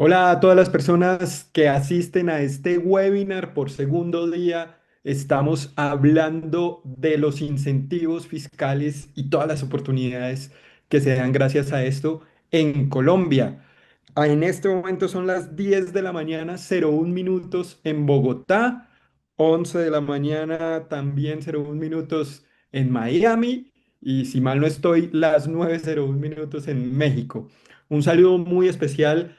Hola a todas las personas que asisten a este webinar por segundo día. Estamos hablando de los incentivos fiscales y todas las oportunidades que se dan gracias a esto en Colombia. En este momento son las 10 de la mañana, 01 minutos en Bogotá, 11 de la mañana también 01 minutos en Miami y si mal no estoy, las 9:01 minutos en México. Un saludo muy especial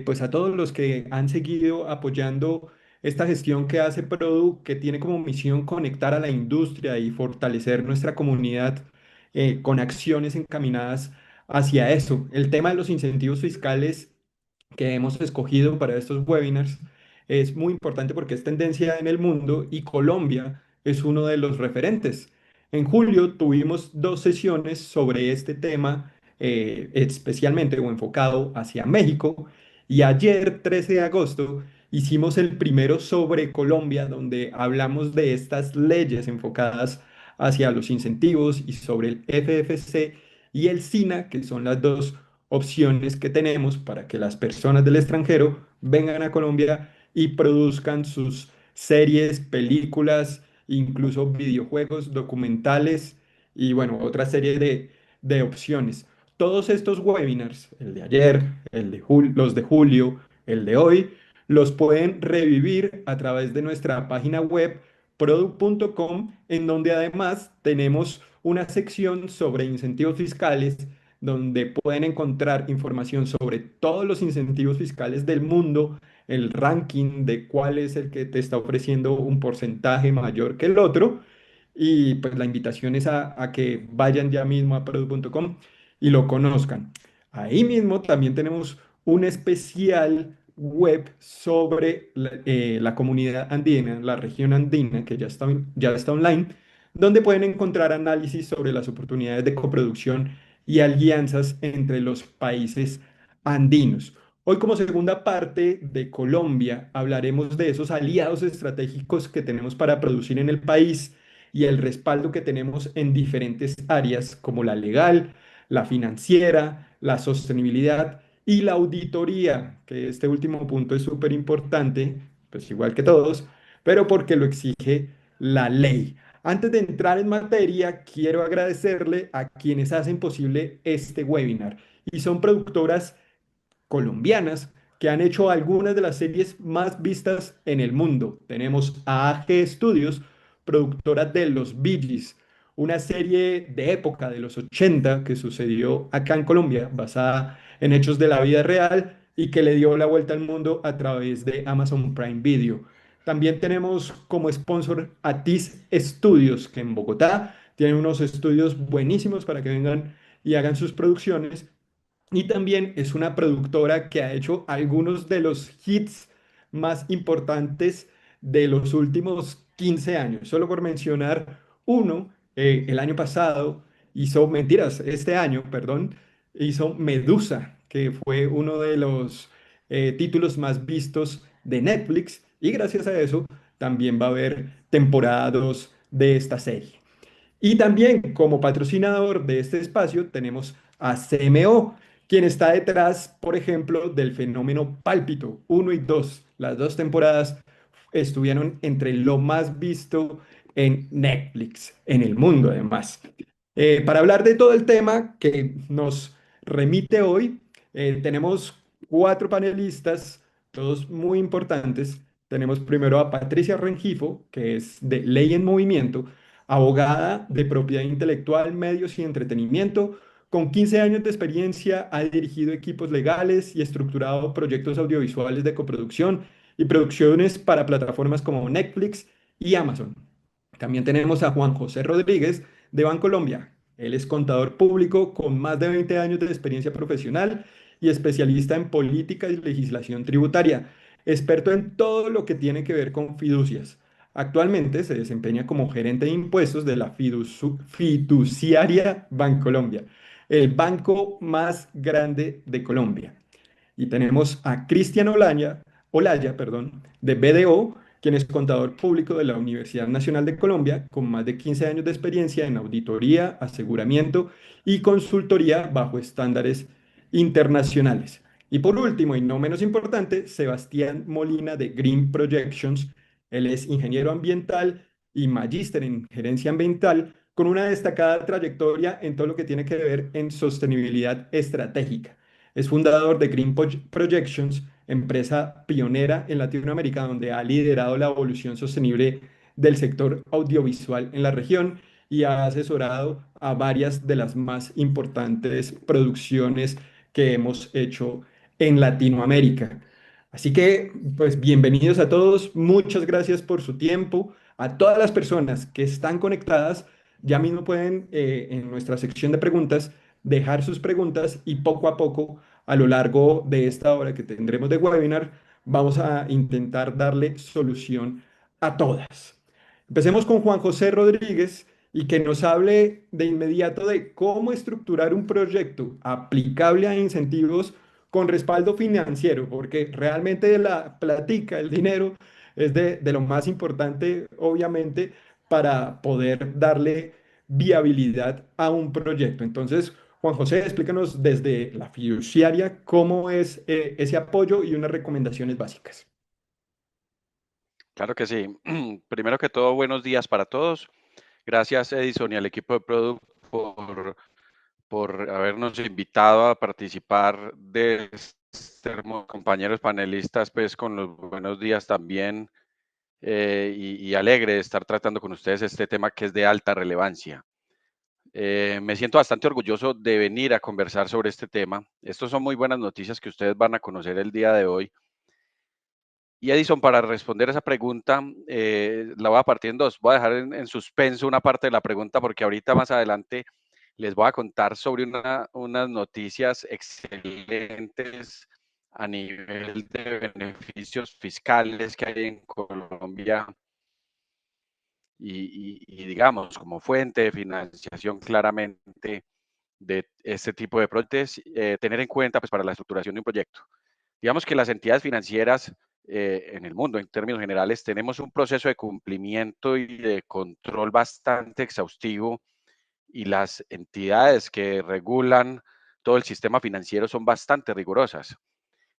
pues a todos los que han seguido apoyando esta gestión que hace Produ, que tiene como misión conectar a la industria y fortalecer nuestra comunidad con acciones encaminadas hacia eso. El tema de los incentivos fiscales que hemos escogido para estos webinars es muy importante porque es tendencia en el mundo y Colombia es uno de los referentes. En julio tuvimos dos sesiones sobre este tema, especialmente o enfocado hacia México, y ayer, 13 de agosto, hicimos el primero sobre Colombia, donde hablamos de estas leyes enfocadas hacia los incentivos y sobre el FFC y el SINA, que son las dos opciones que tenemos para que las personas del extranjero vengan a Colombia y produzcan sus series, películas, incluso videojuegos, documentales y bueno, otra serie de opciones. Todos estos webinars, el de ayer, los de julio, el de hoy, los pueden revivir a través de nuestra página web product.com, en donde además tenemos una sección sobre incentivos fiscales, donde pueden encontrar información sobre todos los incentivos fiscales del mundo, el ranking de cuál es el que te está ofreciendo un porcentaje mayor que el otro. Y pues la invitación es a que vayan ya mismo a product.com y lo conozcan. Ahí mismo también tenemos un especial web sobre la comunidad andina, la región andina, que ya está online, donde pueden encontrar análisis sobre las oportunidades de coproducción y alianzas entre los países andinos. Hoy, como segunda parte de Colombia, hablaremos de esos aliados estratégicos que tenemos para producir en el país y el respaldo que tenemos en diferentes áreas como la legal, la financiera, la sostenibilidad y la auditoría, que este último punto es súper importante, pues igual que todos, pero porque lo exige la ley. Antes de entrar en materia, quiero agradecerle a quienes hacen posible este webinar y son productoras colombianas que han hecho algunas de las series más vistas en el mundo. Tenemos a AG Studios, productora de Los Bee Gees, una serie de época de los 80 que sucedió acá en Colombia, basada en hechos de la vida real y que le dio la vuelta al mundo a través de Amazon Prime Video. También tenemos como sponsor a TIS Studios, que en Bogotá tienen unos estudios buenísimos para que vengan y hagan sus producciones. Y también es una productora que ha hecho algunos de los hits más importantes de los últimos 15 años. Solo por mencionar uno, el año pasado hizo, mentiras, este año, perdón, hizo Medusa, que fue uno de los títulos más vistos de Netflix. Y gracias a eso también va a haber temporada 2 de esta serie. Y también como patrocinador de este espacio tenemos a CMO, quien está detrás, por ejemplo, del fenómeno Pálpito 1 y 2. Las dos temporadas estuvieron entre lo más visto en Netflix, en el mundo además. Para hablar de todo el tema que nos remite hoy, tenemos cuatro panelistas, todos muy importantes. Tenemos primero a Patricia Rengifo, que es de Ley en Movimiento, abogada de propiedad intelectual, medios y entretenimiento. Con 15 años de experiencia, ha dirigido equipos legales y estructurado proyectos audiovisuales de coproducción y producciones para plataformas como Netflix y Amazon. También tenemos a Juan José Rodríguez de Bancolombia. Él es contador público con más de 20 años de experiencia profesional y especialista en política y legislación tributaria, experto en todo lo que tiene que ver con fiducias. Actualmente se desempeña como gerente de impuestos de la fiduciaria Bancolombia, el banco más grande de Colombia. Y tenemos a Cristian Olaya, perdón, de BDO, quien es contador público de la Universidad Nacional de Colombia, con más de 15 años de experiencia en auditoría, aseguramiento y consultoría bajo estándares internacionales. Y por último, y no menos importante, Sebastián Molina de Green Projections. Él es ingeniero ambiental y magíster en gerencia ambiental con una destacada trayectoria en todo lo que tiene que ver en sostenibilidad estratégica. Es fundador de Projections, empresa pionera en Latinoamérica, donde ha liderado la evolución sostenible del sector audiovisual en la región y ha asesorado a varias de las más importantes producciones que hemos hecho en Latinoamérica. Así que, pues bienvenidos a todos, muchas gracias por su tiempo. A todas las personas que están conectadas, ya mismo pueden en nuestra sección de preguntas dejar sus preguntas y poco a poco, a lo largo de esta hora que tendremos de webinar, vamos a intentar darle solución a todas. Empecemos con Juan José Rodríguez y que nos hable de inmediato de cómo estructurar un proyecto aplicable a incentivos con respaldo financiero, porque realmente la platica, el dinero, es de lo más importante, obviamente, para poder darle viabilidad a un proyecto. Entonces, Juan José, explícanos desde la fiduciaria cómo es ese apoyo y unas recomendaciones básicas. Claro que sí. Primero que todo, buenos días para todos. Gracias, Edison, y al equipo de Product por habernos invitado a participar de este compañeros panelistas, pues con los buenos días también, y alegre de estar tratando con ustedes este tema que es de alta relevancia. Me siento bastante orgulloso de venir a conversar sobre este tema. Estos son muy buenas noticias que ustedes van a conocer el día de hoy. Y Edison, para responder esa pregunta, la voy a partir en dos. Voy a dejar en suspenso una parte de la pregunta porque ahorita más adelante les voy a contar sobre unas noticias excelentes a nivel de beneficios fiscales que hay en Colombia y digamos, como fuente de financiación claramente de este tipo de proyectos, tener en cuenta pues, para la estructuración de un proyecto. Digamos que las entidades financieras en el mundo, en términos generales, tenemos un proceso de cumplimiento y de control bastante exhaustivo y las entidades que regulan todo el sistema financiero son bastante rigurosas.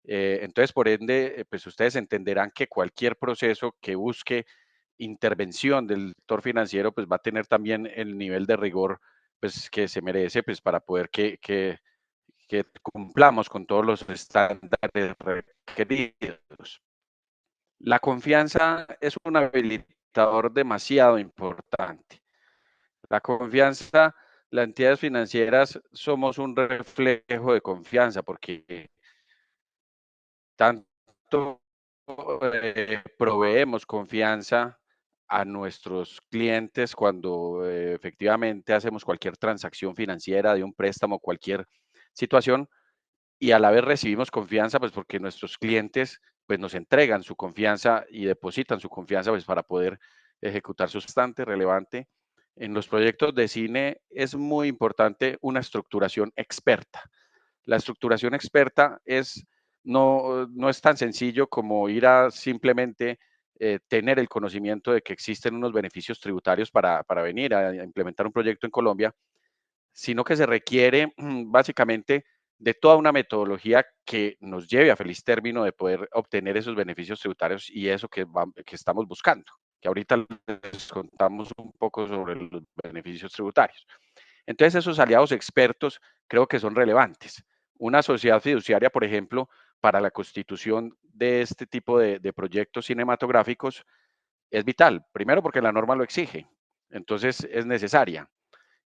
Entonces, por ende, pues ustedes entenderán que cualquier proceso que busque intervención del sector financiero, pues va a tener también el nivel de rigor pues, que se merece pues, para poder que cumplamos con todos los estándares requeridos. La confianza es un habilitador demasiado importante. La confianza, las entidades financieras somos un reflejo de confianza porque tanto proveemos confianza a nuestros clientes cuando efectivamente hacemos cualquier transacción financiera de un préstamo, cualquier situación, y a la vez recibimos confianza, pues porque nuestros clientes pues nos entregan su confianza y depositan su confianza pues para poder ejecutar su bastante relevante. En los proyectos de cine es muy importante una estructuración experta. La estructuración experta no es tan sencillo como ir a simplemente tener el conocimiento de que existen unos beneficios tributarios para venir a implementar un proyecto en Colombia, sino que se requiere básicamente de toda una metodología que nos lleve a feliz término de poder obtener esos beneficios tributarios y eso que estamos buscando, que ahorita les contamos un poco sobre los beneficios tributarios. Entonces, esos aliados expertos creo que son relevantes. Una sociedad fiduciaria, por ejemplo, para la constitución de este tipo de proyectos cinematográficos es vital. Primero, porque la norma lo exige, entonces es necesaria.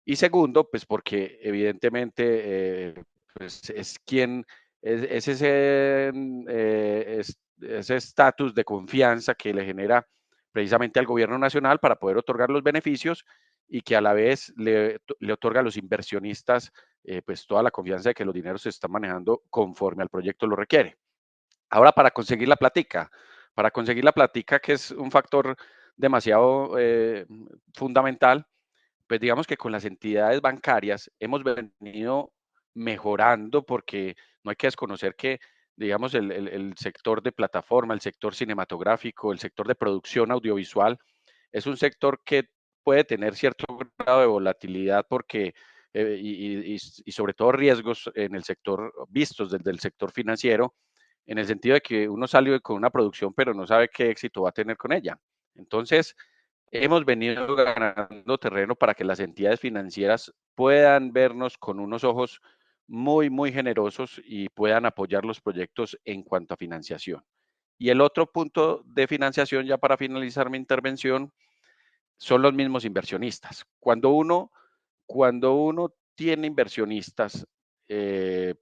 Y segundo, pues porque evidentemente pues es quien es ese estatus de confianza que le genera precisamente al gobierno nacional para poder otorgar los beneficios y que a la vez le otorga a los inversionistas pues toda la confianza de que los dineros se están manejando conforme al proyecto lo requiere. Ahora, para conseguir la platica, que es un factor demasiado fundamental, pues digamos que con las entidades bancarias hemos venido mejorando porque no hay que desconocer que, digamos, el sector de plataforma, el sector cinematográfico, el sector de producción audiovisual, es un sector que puede tener cierto grado de volatilidad porque y sobre todo riesgos en el sector, vistos desde el sector financiero, en el sentido de que uno salió con una producción, pero no sabe qué éxito va a tener con ella. Entonces, hemos venido ganando terreno para que las entidades financieras puedan vernos con unos ojos muy, muy generosos y puedan apoyar los proyectos en cuanto a financiación. Y el otro punto de financiación, ya para finalizar mi intervención, son los mismos inversionistas. Cuando uno tiene inversionistas,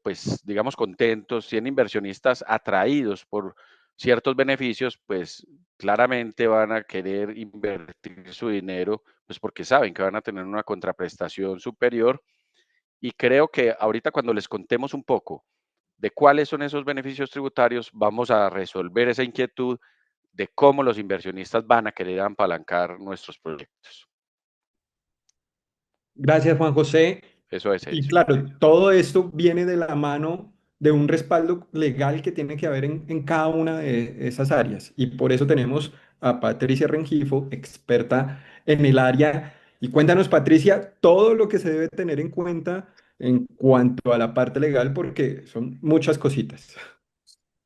pues digamos contentos, tiene inversionistas atraídos por ciertos beneficios, pues claramente van a querer invertir su dinero, pues porque saben que van a tener una contraprestación superior. Y creo que ahorita cuando les contemos un poco de cuáles son esos beneficios tributarios, vamos a resolver esa inquietud de cómo los inversionistas van a querer apalancar nuestros proyectos. Gracias, Juan José. Eso es, Y Edison. claro, todo esto viene de la mano de un respaldo legal que tiene que haber en cada una de esas áreas. Y por eso tenemos a Patricia Rengifo, experta en el área. Y cuéntanos, Patricia, todo lo que se debe tener en cuenta en cuanto a la parte legal, porque son muchas cositas.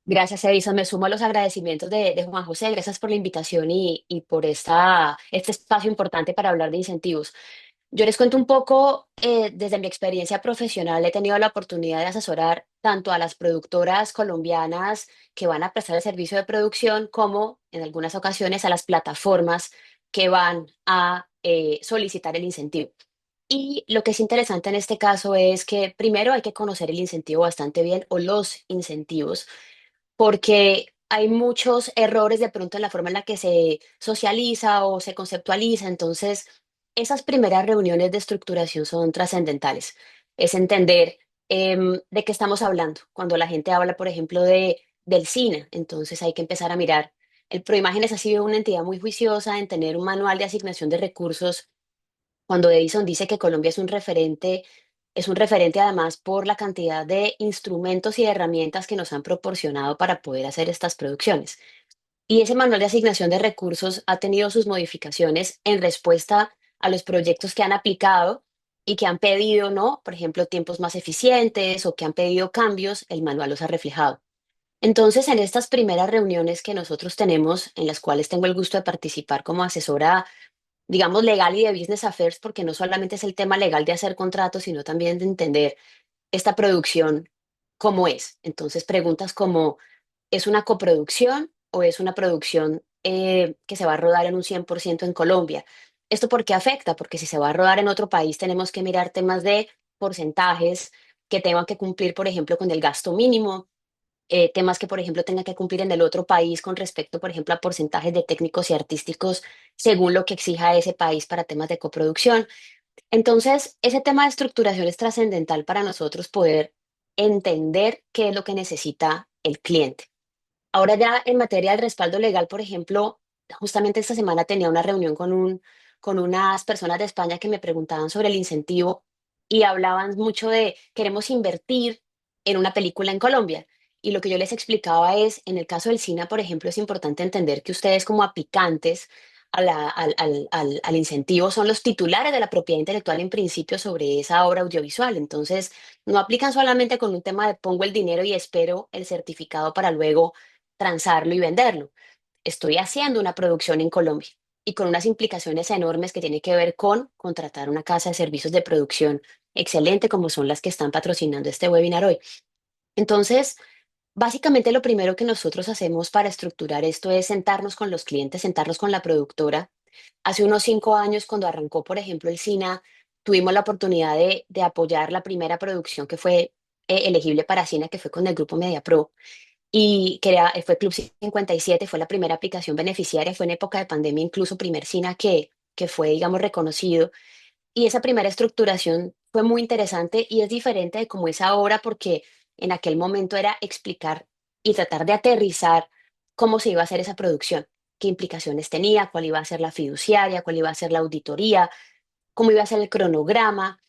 Gracias, Edison. Me sumo a los agradecimientos de Juan José. Gracias por la invitación y por este espacio importante para hablar de incentivos. Yo les cuento un poco, desde mi experiencia profesional, he tenido la oportunidad de asesorar tanto a las productoras colombianas que van a prestar el servicio de producción como en algunas ocasiones a las plataformas que van a solicitar el incentivo. Y lo que es interesante en este caso es que primero hay que conocer el incentivo bastante bien o los incentivos porque hay muchos errores de pronto en la forma en la que se socializa o se conceptualiza. Entonces, esas primeras reuniones de estructuración son trascendentales. Es entender de qué estamos hablando. Cuando la gente habla, por ejemplo, del SINA, entonces hay que empezar a mirar. El Proimágenes ha sido una entidad muy juiciosa en tener un manual de asignación de recursos cuando Edison dice que Colombia es un referente además por la cantidad de instrumentos y herramientas que nos han proporcionado para poder hacer estas producciones. Y ese manual de asignación de recursos ha tenido sus modificaciones en respuesta a los proyectos que han aplicado y que han pedido, ¿no? Por ejemplo, tiempos más eficientes o que han pedido cambios, el manual los ha reflejado. Entonces, en estas primeras reuniones que nosotros tenemos, en las cuales tengo el gusto de participar como asesora, digamos, legal y de business affairs, porque no solamente es el tema legal de hacer contratos, sino también de entender esta producción cómo es. Entonces, preguntas como, ¿es una coproducción o es una producción que se va a rodar en un 100% en Colombia? ¿Esto por qué afecta? Porque si se va a rodar en otro país, tenemos que mirar temas de porcentajes que tengan que cumplir, por ejemplo, con el gasto mínimo, temas que, por ejemplo, tenga que cumplir en el otro país con respecto, por ejemplo, a porcentajes de técnicos y artísticos según lo que exija ese país para temas de coproducción. Entonces, ese tema de estructuración es trascendental para nosotros poder entender qué es lo que necesita el cliente. Ahora ya en materia del respaldo legal, por ejemplo, justamente esta semana tenía una reunión con unas personas de España que me preguntaban sobre el incentivo y hablaban mucho de queremos invertir en una película en Colombia. Y lo que yo les explicaba es, en el caso del cine, por ejemplo, es importante entender que ustedes como aplicantes al incentivo son los titulares de la propiedad intelectual en principio sobre esa obra audiovisual. Entonces, no aplican solamente con un tema de pongo el dinero y espero el certificado para luego transarlo y venderlo. Estoy haciendo una producción en Colombia y con unas implicaciones enormes que tiene que ver con contratar una casa de servicios de producción excelente como son las que están patrocinando este webinar hoy. Entonces, básicamente lo primero que nosotros hacemos para estructurar esto es sentarnos con los clientes, sentarnos con la productora. Hace unos 5 años, cuando arrancó, por ejemplo, el SINA, tuvimos la oportunidad de apoyar la primera producción que fue elegible para SINA, que fue con el grupo MediaPro y fue Club 57, fue la primera aplicación beneficiaria, fue en época de pandemia, incluso primer SINA que fue, digamos, reconocido. Y esa primera estructuración fue muy interesante y es diferente de cómo es ahora porque en aquel momento era explicar y tratar de aterrizar cómo se iba a hacer esa producción, qué implicaciones tenía, cuál iba a ser la fiduciaria, cuál iba a ser la auditoría, cómo iba a ser el cronograma,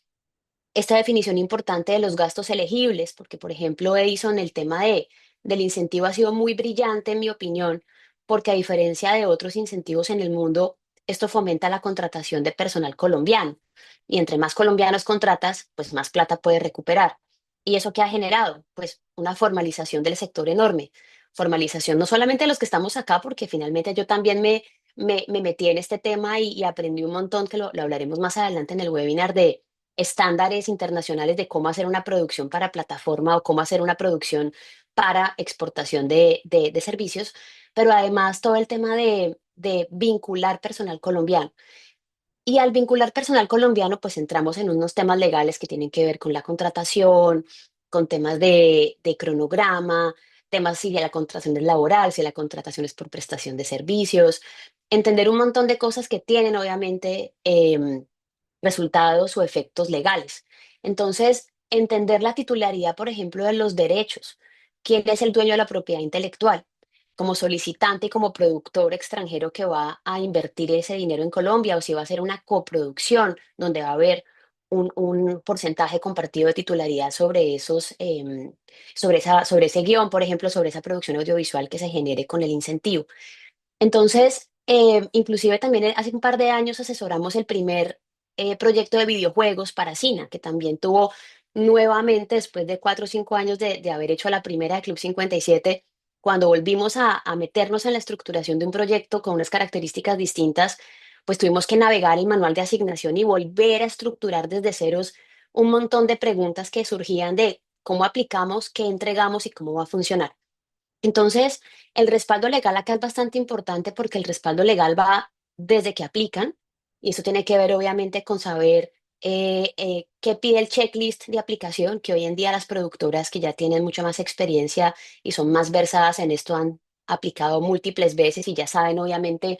esta definición importante de los gastos elegibles, porque por ejemplo Edison, el tema del incentivo ha sido muy brillante en mi opinión, porque a diferencia de otros incentivos en el mundo, esto fomenta la contratación de personal colombiano. Y entre más colombianos contratas, pues más plata puedes recuperar. ¿Y eso qué ha generado? Pues una formalización del sector enorme. Formalización no solamente de los que estamos acá, porque finalmente yo también me metí en este tema y aprendí un montón, que lo hablaremos más adelante en el webinar, de estándares internacionales de cómo hacer una producción para plataforma o cómo hacer una producción para exportación de servicios, pero además todo el tema de vincular personal colombiano. Y al vincular personal colombiano, pues entramos en unos temas legales que tienen que ver con la contratación, con temas de cronograma, temas si de la contratación es laboral, si la contratación es por prestación de servicios, entender un montón de cosas que tienen obviamente resultados o efectos legales. Entonces, entender la titularidad, por ejemplo, de los derechos. ¿Quién es el dueño de la propiedad intelectual? Como solicitante y como productor extranjero que va a invertir ese dinero en Colombia, o si va a ser una coproducción donde va a haber un porcentaje compartido de titularidad sobre esos, sobre ese guión, por ejemplo, sobre esa producción audiovisual que se genere con el incentivo. Entonces, inclusive también hace un par de años asesoramos el primer proyecto de videojuegos para Sina, que también tuvo nuevamente, después de 4 o 5 años de haber hecho la primera de Club 57, cuando volvimos a meternos en la estructuración de un proyecto con unas características distintas, pues tuvimos que navegar el manual de asignación y volver a estructurar desde ceros un montón de preguntas que surgían de cómo aplicamos, qué entregamos y cómo va a funcionar. Entonces, el respaldo legal acá es bastante importante porque el respaldo legal va desde que aplican, y eso tiene que ver obviamente con saber qué pide el checklist de aplicación, que hoy en día las productoras que ya tienen mucha más experiencia y son más versadas en esto han aplicado múltiples veces y ya saben obviamente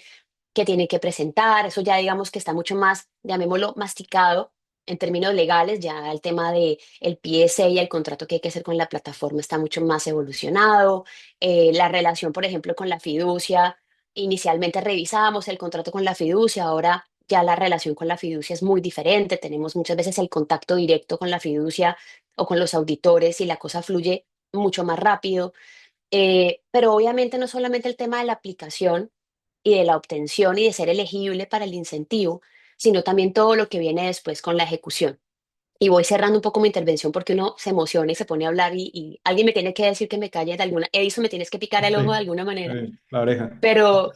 que tiene que presentar. Eso ya digamos que está mucho más, llamémoslo, masticado en términos legales. Ya el tema de el PSA y el contrato que hay que hacer con la plataforma está mucho más evolucionado. La relación, por ejemplo, con la fiducia. Inicialmente revisábamos el contrato con la fiducia, ahora ya la relación con la fiducia es muy diferente. Tenemos muchas veces el contacto directo con la fiducia o con los auditores y la cosa fluye mucho más rápido. Pero obviamente no solamente el tema de la aplicación y de la obtención y de ser elegible para el incentivo, sino también todo lo que viene después con la ejecución. Y voy cerrando un poco mi intervención porque uno se emociona y se pone a hablar y alguien me tiene que decir que me calle de alguna, Edison, me tienes que picar el ojo de Sí, alguna manera, la oreja. pero,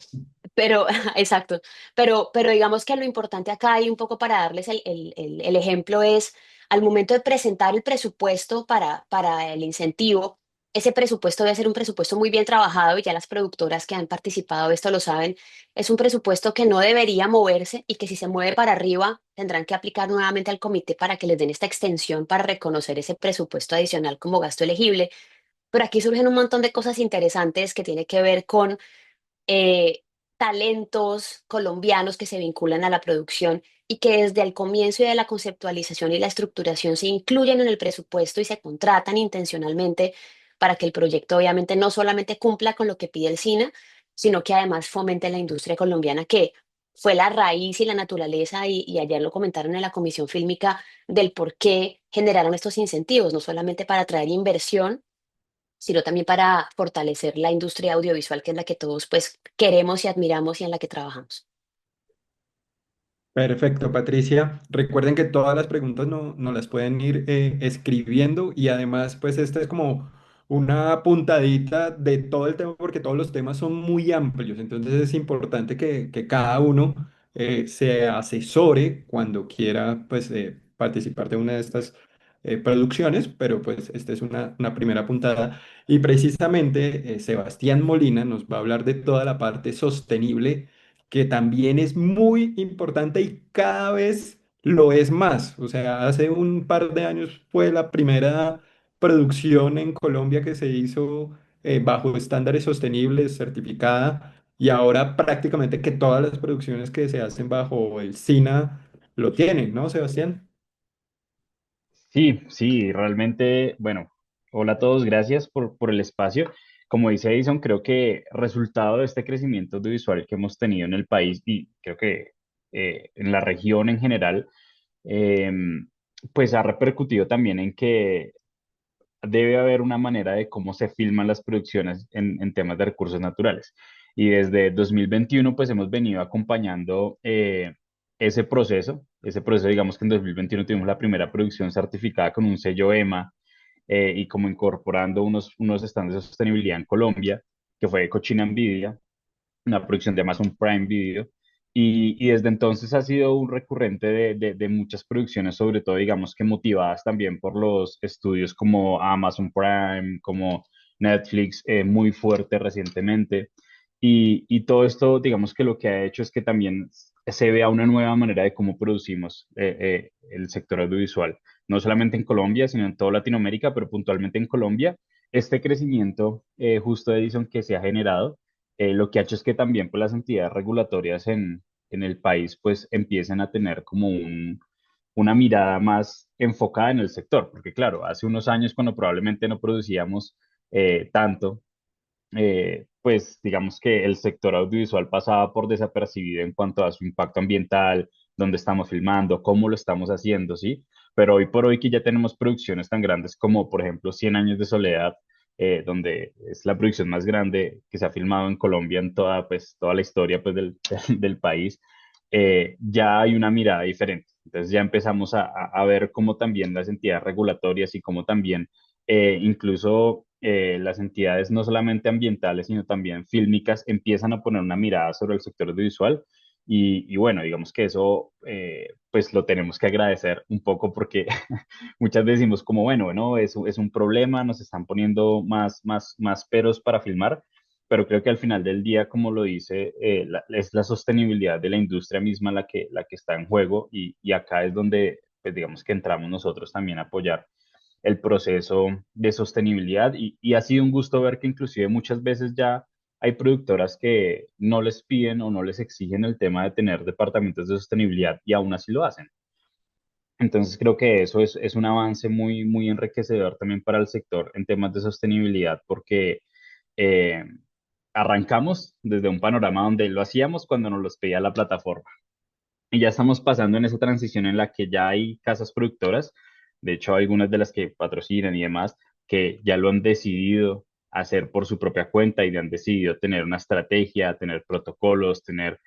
exacto, pero digamos que lo importante acá y un poco para darles el ejemplo es, al momento de presentar el presupuesto para el incentivo, ese presupuesto debe ser un presupuesto muy bien trabajado, y ya las productoras que han participado de esto lo saben. Es un presupuesto que no debería moverse, y que si se mueve para arriba tendrán que aplicar nuevamente al comité para que les den esta extensión para reconocer ese presupuesto adicional como gasto elegible. Pero aquí surgen un montón de cosas interesantes que tiene que ver con eh, talentos colombianos que se vinculan a la producción y que desde el comienzo y de la conceptualización y la estructuración se incluyen en el presupuesto y se contratan intencionalmente para que el proyecto obviamente no solamente cumpla con lo que pide el SINA, sino que además fomente la industria colombiana, que fue la raíz y la naturaleza, y ayer lo comentaron en la comisión fílmica, del por qué generaron estos incentivos, no solamente para atraer inversión, sino también para fortalecer la industria audiovisual, que es la que todos pues queremos y admiramos y en la que trabajamos. Perfecto, Patricia. Recuerden que todas las preguntas no las pueden ir escribiendo, y además pues esta es como una puntadita de todo el tema porque todos los temas son muy amplios, entonces es importante que cada uno se asesore cuando quiera pues participar de una de estas producciones, pero pues esta es una primera puntada, y precisamente Sebastián Molina nos va a hablar de toda la parte sostenible, que también es muy importante y cada vez lo es más. O sea, hace un par de años fue la primera producción en Colombia que se hizo bajo estándares sostenibles, certificada, y ahora prácticamente que todas las producciones que se hacen bajo el SINA lo tienen, ¿no, Sebastián? Sí, sí, realmente, bueno, hola a todos, gracias por el espacio. Como dice Edison, creo que resultado de este crecimiento audiovisual que hemos tenido en el país y creo que en la región en general, eh, pues ha repercutido también en que debe haber una manera de cómo se filman las producciones en temas de recursos naturales. Y desde 2021 pues hemos venido acompañando ese proceso, digamos que en 2021 tuvimos la primera producción certificada con un sello EMA y como incorporando unos estándares de sostenibilidad en Colombia, que fue Cochina Nvidia, una producción de Amazon Prime Video. Y desde entonces ha sido un recurrente de muchas producciones, sobre todo, digamos que motivadas también por los estudios como Amazon Prime, como Netflix, muy fuerte recientemente. Y todo esto, digamos que lo que ha hecho es que también se vea una nueva manera de cómo producimos el sector audiovisual, no solamente en Colombia, sino en toda Latinoamérica, pero puntualmente en Colombia. Este crecimiento justo de Edison que se ha generado lo que ha hecho es que también pues, las entidades regulatorias en el país pues empiecen a tener como una mirada más enfocada en el sector, porque claro, hace unos años cuando probablemente no producíamos tanto, pues digamos que el sector audiovisual pasaba por desapercibido en cuanto a su impacto ambiental, dónde estamos filmando, cómo lo estamos haciendo, ¿sí? Pero hoy por hoy que ya tenemos producciones tan grandes como, por ejemplo, Cien años de soledad, donde es la producción más grande que se ha filmado en Colombia en toda, pues, toda la historia pues, del país, ya hay una mirada diferente. Entonces ya empezamos a ver cómo también las entidades regulatorias y cómo también incluso las entidades no solamente ambientales, sino también fílmicas empiezan a poner una mirada sobre el sector audiovisual y bueno, digamos que eso pues lo tenemos que agradecer un poco porque muchas veces decimos como, bueno, es un problema, nos están poniendo más peros para filmar, pero creo que al final del día, como lo dice, es la sostenibilidad de la industria misma la que está en juego y acá es donde, pues digamos que entramos nosotros también a apoyar el proceso de sostenibilidad y ha sido un gusto ver que inclusive muchas veces ya hay productoras que no les piden o no les exigen el tema de tener departamentos de sostenibilidad y aún así lo hacen. Entonces creo que eso es un avance muy enriquecedor también para el sector en temas de sostenibilidad porque eh, arrancamos desde un panorama donde lo hacíamos cuando nos los pedía la plataforma. Y ya estamos pasando en esa transición en la que ya hay casas productoras, de hecho algunas de las que patrocinan y demás, que ya lo han decidido hacer por su propia cuenta y han decidido tener una estrategia, tener protocolos, tener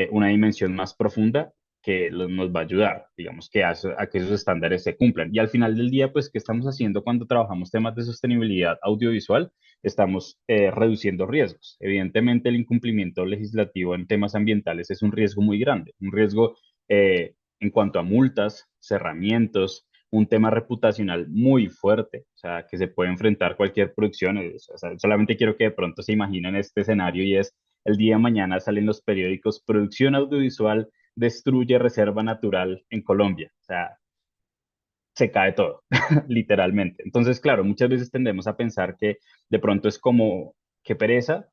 una dimensión más profunda que nos va a ayudar, digamos, a que esos estándares se cumplan. Y al final del día, pues, ¿qué estamos haciendo cuando trabajamos temas de sostenibilidad audiovisual? Estamos reduciendo riesgos. Evidentemente, el incumplimiento legislativo en temas ambientales es un riesgo muy grande, un riesgo en cuanto a multas, cerramientos, un tema reputacional muy fuerte, o sea, que se puede enfrentar cualquier producción. O sea, solamente quiero que de pronto se imaginen este escenario y es el día de mañana salen los periódicos, producción audiovisual destruye reserva natural en Colombia. O sea, se cae todo, literalmente. Entonces, claro, muchas veces tendemos a pensar que de pronto es como, qué pereza,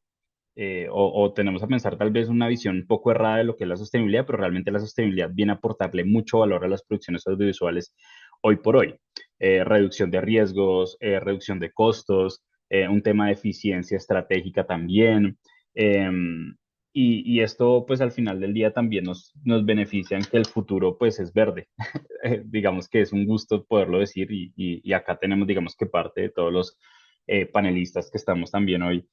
o tenemos a pensar tal vez una visión un poco errada de lo que es la sostenibilidad, pero realmente la sostenibilidad viene a aportarle mucho valor a las producciones audiovisuales hoy por hoy. Reducción de riesgos, reducción de costos, un tema de eficiencia estratégica también. Y esto pues al final del día también nos beneficia en que el futuro pues es verde. Digamos que es un gusto poderlo decir y acá tenemos digamos que parte de todos los panelistas que estamos también hoy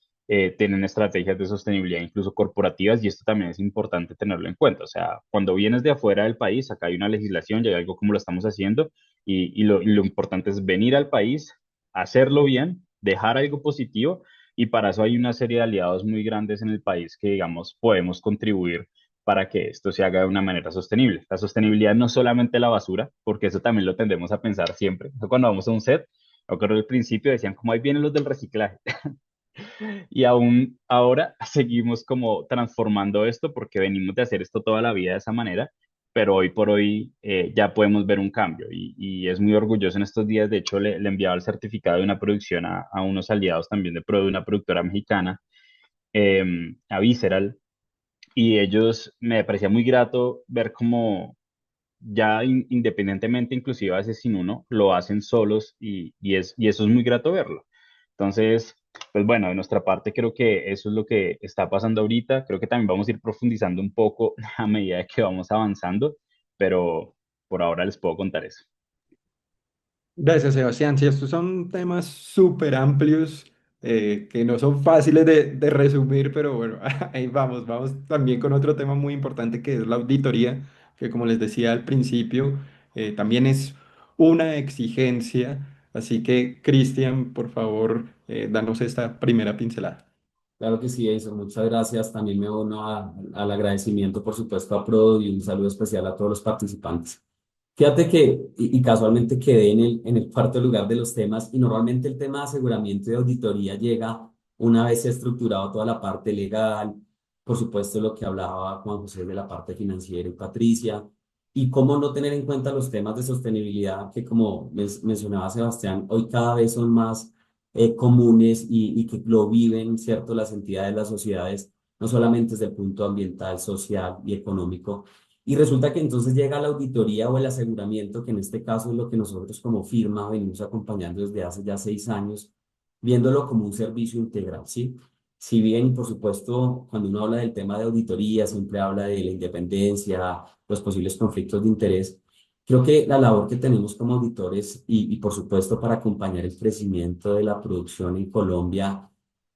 tienen estrategias de sostenibilidad incluso corporativas y esto también es importante tenerlo en cuenta. O sea, cuando vienes de afuera del país, acá hay una legislación, ya hay algo como lo estamos haciendo y lo importante es venir al país, hacerlo bien, dejar algo positivo y para eso hay una serie de aliados muy grandes en el país que, digamos, podemos contribuir para que esto se haga de una manera sostenible. La sostenibilidad no es solamente la basura, porque eso también lo tendemos a pensar siempre. Cuando vamos a un set, me acuerdo al principio decían, como ahí vienen los del reciclaje. Y aún ahora seguimos como transformando esto porque venimos de hacer esto toda la vida de esa manera, pero hoy por hoy ya podemos ver un cambio y es muy orgulloso en estos días. De hecho, le enviaba el certificado de una producción a unos aliados también de una productora mexicana, a Visceral, y ellos me parecía muy grato ver cómo ya independientemente, inclusive a veces sin uno, lo hacen solos y eso es muy grato verlo. Entonces, pues bueno, de nuestra parte creo que eso es lo que está pasando ahorita. Creo que también vamos a ir profundizando un poco a medida que vamos avanzando, pero por ahora les puedo contar eso. Gracias, Sebastián. Sí, estos son temas súper amplios que no son fáciles de resumir, pero bueno, ahí vamos. Vamos también con otro tema muy importante que es la auditoría, que como les decía al principio, también es una exigencia. Así que, Cristian, por favor, danos esta primera pincelada. Claro que sí, Edison, muchas gracias. También me uno al agradecimiento, por supuesto, a Prodo y un saludo especial a todos los participantes. Fíjate que, y casualmente quedé en el cuarto lugar de los temas, y normalmente el tema de aseguramiento y auditoría llega una vez se ha estructurado toda la parte legal, por supuesto lo que hablaba Juan José de la parte financiera y Patricia, y cómo no tener en cuenta los temas de sostenibilidad que, como mencionaba Sebastián, hoy cada vez son más comunes y que lo viven, ¿cierto? Las entidades, las sociedades, no solamente desde el punto ambiental, social y económico. Y resulta que entonces llega la auditoría o el aseguramiento, que en este caso es lo que nosotros como firma venimos acompañando desde hace ya 6 años, viéndolo como un servicio integral, ¿sí? Si bien, por supuesto, cuando uno habla del tema de auditoría, siempre habla de la independencia, los posibles conflictos de interés. Creo que la labor que tenemos como auditores y por supuesto para acompañar el crecimiento de la producción en Colombia,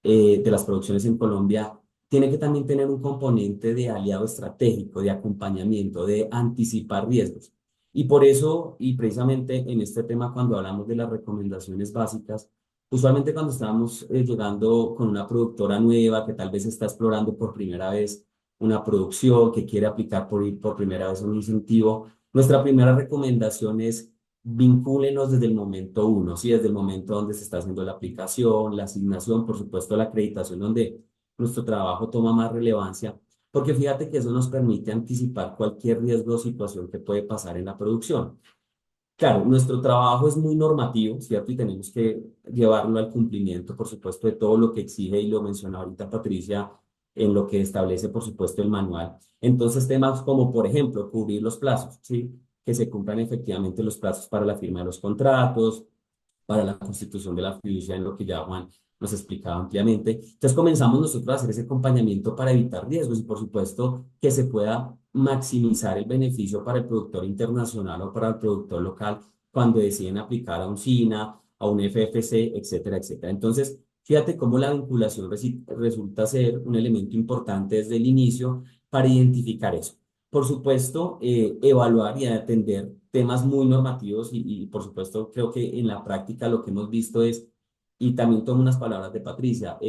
de las producciones en Colombia, tiene que también tener un componente de aliado estratégico, de acompañamiento, de anticipar riesgos. Y por eso, y precisamente en este tema, cuando hablamos de las recomendaciones básicas, usualmente cuando estamos llegando con una productora nueva que tal vez está explorando por primera vez una producción, que quiere aplicar por primera vez un incentivo, nuestra primera recomendación es vincúlenos desde el momento uno, ¿sí? Desde el momento donde se está haciendo la aplicación, la asignación, por supuesto la acreditación, donde nuestro trabajo toma más relevancia, porque fíjate que eso nos permite anticipar cualquier riesgo o situación que puede pasar en la producción. Claro, nuestro trabajo es muy normativo, ¿cierto? Y tenemos que llevarlo al cumplimiento, por supuesto, de todo lo que exige, y lo mencionó ahorita Patricia, en lo que establece, por supuesto, el manual. Entonces, temas como, por ejemplo, cubrir los plazos, ¿sí? Que se cumplan efectivamente los plazos para la firma de los contratos, para la constitución de la fiducia, en lo que ya Juan nos explicaba ampliamente. Entonces comenzamos nosotros a hacer ese acompañamiento para evitar riesgos y por supuesto que se pueda maximizar el beneficio para el productor internacional o para el productor local cuando deciden aplicar a un SINA, a un FFC, etcétera, etcétera. Entonces, fíjate cómo la vinculación resulta ser un elemento importante desde el inicio para identificar eso. Por supuesto, evaluar y atender temas muy normativos y, por supuesto, creo que en la práctica lo que hemos visto es, y también tomo unas palabras de Patricia,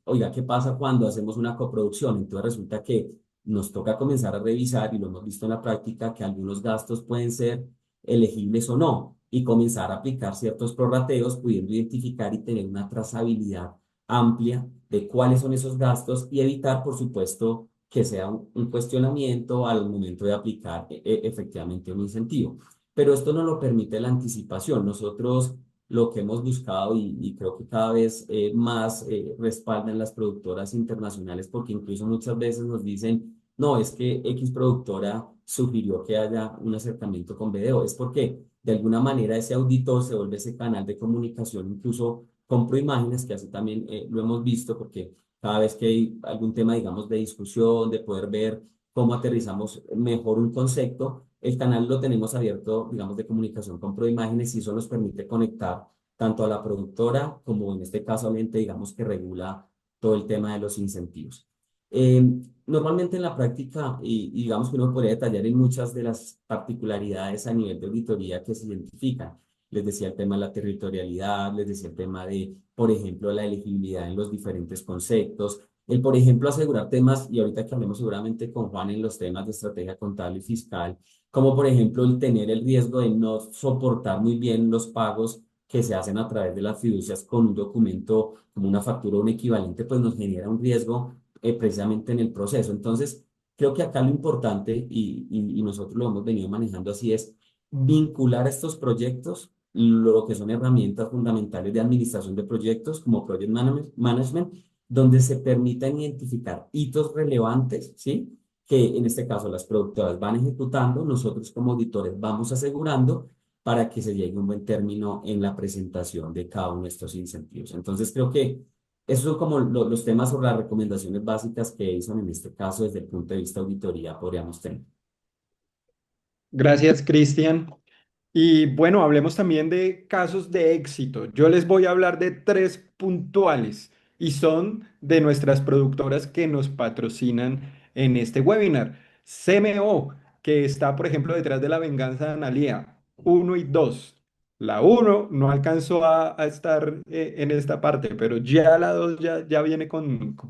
oiga, ¿qué pasa cuando hacemos una coproducción? Entonces resulta que nos toca comenzar a revisar, y lo hemos visto en la práctica, que algunos gastos pueden ser elegibles o no, y comenzar a aplicar ciertos prorrateos, pudiendo identificar y tener una trazabilidad amplia de cuáles son esos gastos y evitar, por supuesto, que sea un cuestionamiento al momento de aplicar efectivamente un incentivo. Pero esto no lo permite la anticipación. Nosotros lo que hemos buscado y creo que cada vez más respaldan las productoras internacionales, porque incluso muchas veces nos dicen, no, es que X productora sugirió que haya un acercamiento con BDO. Es porque de alguna manera ese auditor se vuelve ese canal de comunicación, incluso con Proimágenes, que así también lo hemos visto, porque cada vez que hay algún tema, digamos, de discusión, de poder ver cómo aterrizamos mejor un concepto, el canal lo tenemos abierto, digamos, de comunicación con Proimágenes, y eso nos permite conectar tanto a la productora como en este caso al ente, digamos, que regula todo el tema de los incentivos. Eh, Normalmente en la práctica, y digamos que uno podría detallar en muchas de las particularidades a nivel de auditoría que se identifican. Les decía el tema de la territorialidad, les decía el tema de, por ejemplo, la elegibilidad en los diferentes conceptos, el, por ejemplo, asegurar temas, y ahorita que hablemos seguramente con Juan en los temas de estrategia contable y fiscal, como por ejemplo el tener el riesgo de no soportar muy bien los pagos que se hacen a través de las fiducias con un documento como una factura o un equivalente, pues nos genera un riesgo precisamente en el proceso. Entonces, creo que acá lo importante, y nosotros lo hemos venido manejando así, es vincular estos proyectos, lo que son herramientas fundamentales de administración de proyectos como Project Management, donde se permitan identificar hitos relevantes, ¿sí? Que en este caso las productoras van ejecutando, nosotros como auditores vamos asegurando para que se llegue a un buen término en la presentación de cada uno de estos incentivos. Entonces creo que esos son como los temas o las recomendaciones básicas que hizo en este caso desde el punto de vista de auditoría podríamos tener. Gracias, Cristian. Y bueno, hablemos también de casos de éxito. Yo les voy a hablar de tres puntuales y son de nuestras productoras que nos patrocinan en este webinar. CMO, que está, por ejemplo, detrás de La Venganza de Analía, uno y 2. La uno no alcanzó a estar en esta parte, pero ya la 2 ya viene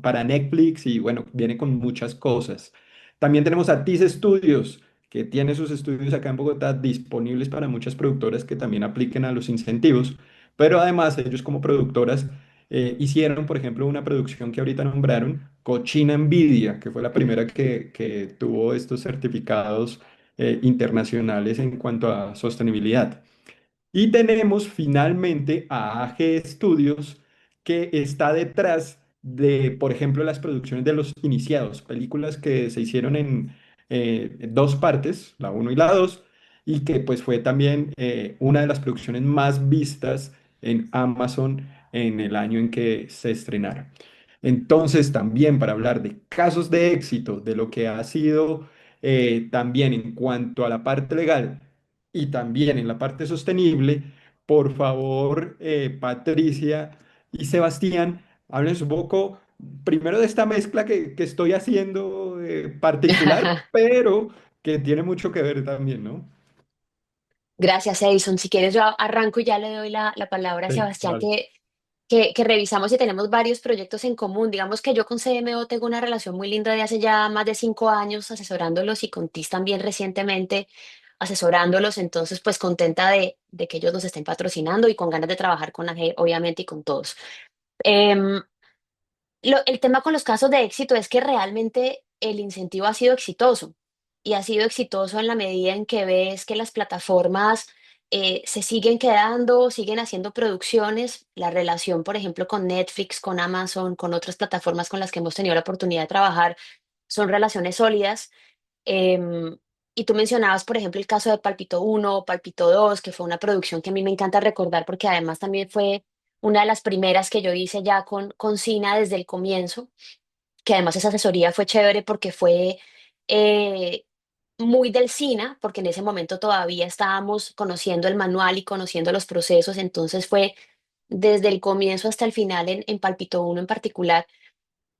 para Netflix y bueno, viene con muchas cosas. También tenemos a TIS Studios que tiene sus estudios acá en Bogotá disponibles para muchas productoras que también apliquen a los incentivos, pero además ellos como productoras hicieron, por ejemplo, una producción que ahorita nombraron, Cochina Envidia, que fue la primera que tuvo estos certificados internacionales en cuanto a sostenibilidad. Y tenemos finalmente a AG Studios, que está detrás de, por ejemplo, las producciones de Los Iniciados, películas que se hicieron en dos partes, la uno y la 2 y que pues fue también una de las producciones más vistas en Amazon en el año en que se estrenaron. Entonces, también para hablar de casos de éxito, de lo que ha sido también en cuanto a la parte legal, y también en la parte sostenible, por favor, Patricia y Sebastián, háblenos un poco primero de esta mezcla que estoy haciendo particular, pero que tiene mucho que ver también, ¿no? Gracias, Edison. Si quieres, yo arranco y ya le doy la palabra a Sí, Sebastián, vale. que revisamos y tenemos varios proyectos en común. Digamos que yo con CMO tengo una relación muy linda de hace ya más de 5 años asesorándolos y con TIS también recientemente asesorándolos. Entonces, pues contenta de que ellos nos estén patrocinando y con ganas de trabajar con AG, obviamente, y con todos. Em, el tema con los casos de éxito es que realmente el incentivo ha sido exitoso y ha sido exitoso en la medida en que ves que las plataformas se siguen quedando, siguen haciendo producciones. La relación, por ejemplo, con Netflix, con Amazon, con otras plataformas con las que hemos tenido la oportunidad de trabajar, son relaciones sólidas. Em, y tú mencionabas, por ejemplo, el caso de Palpito uno, Palpito dos, que fue una producción que a mí me encanta recordar porque además también fue una de las primeras que yo hice ya con Sina desde el comienzo, que además esa asesoría fue chévere porque fue eh, muy del Sina, porque en ese momento todavía estábamos conociendo el manual y conociendo los procesos, entonces fue desde el comienzo hasta el final en Palpito uno en particular.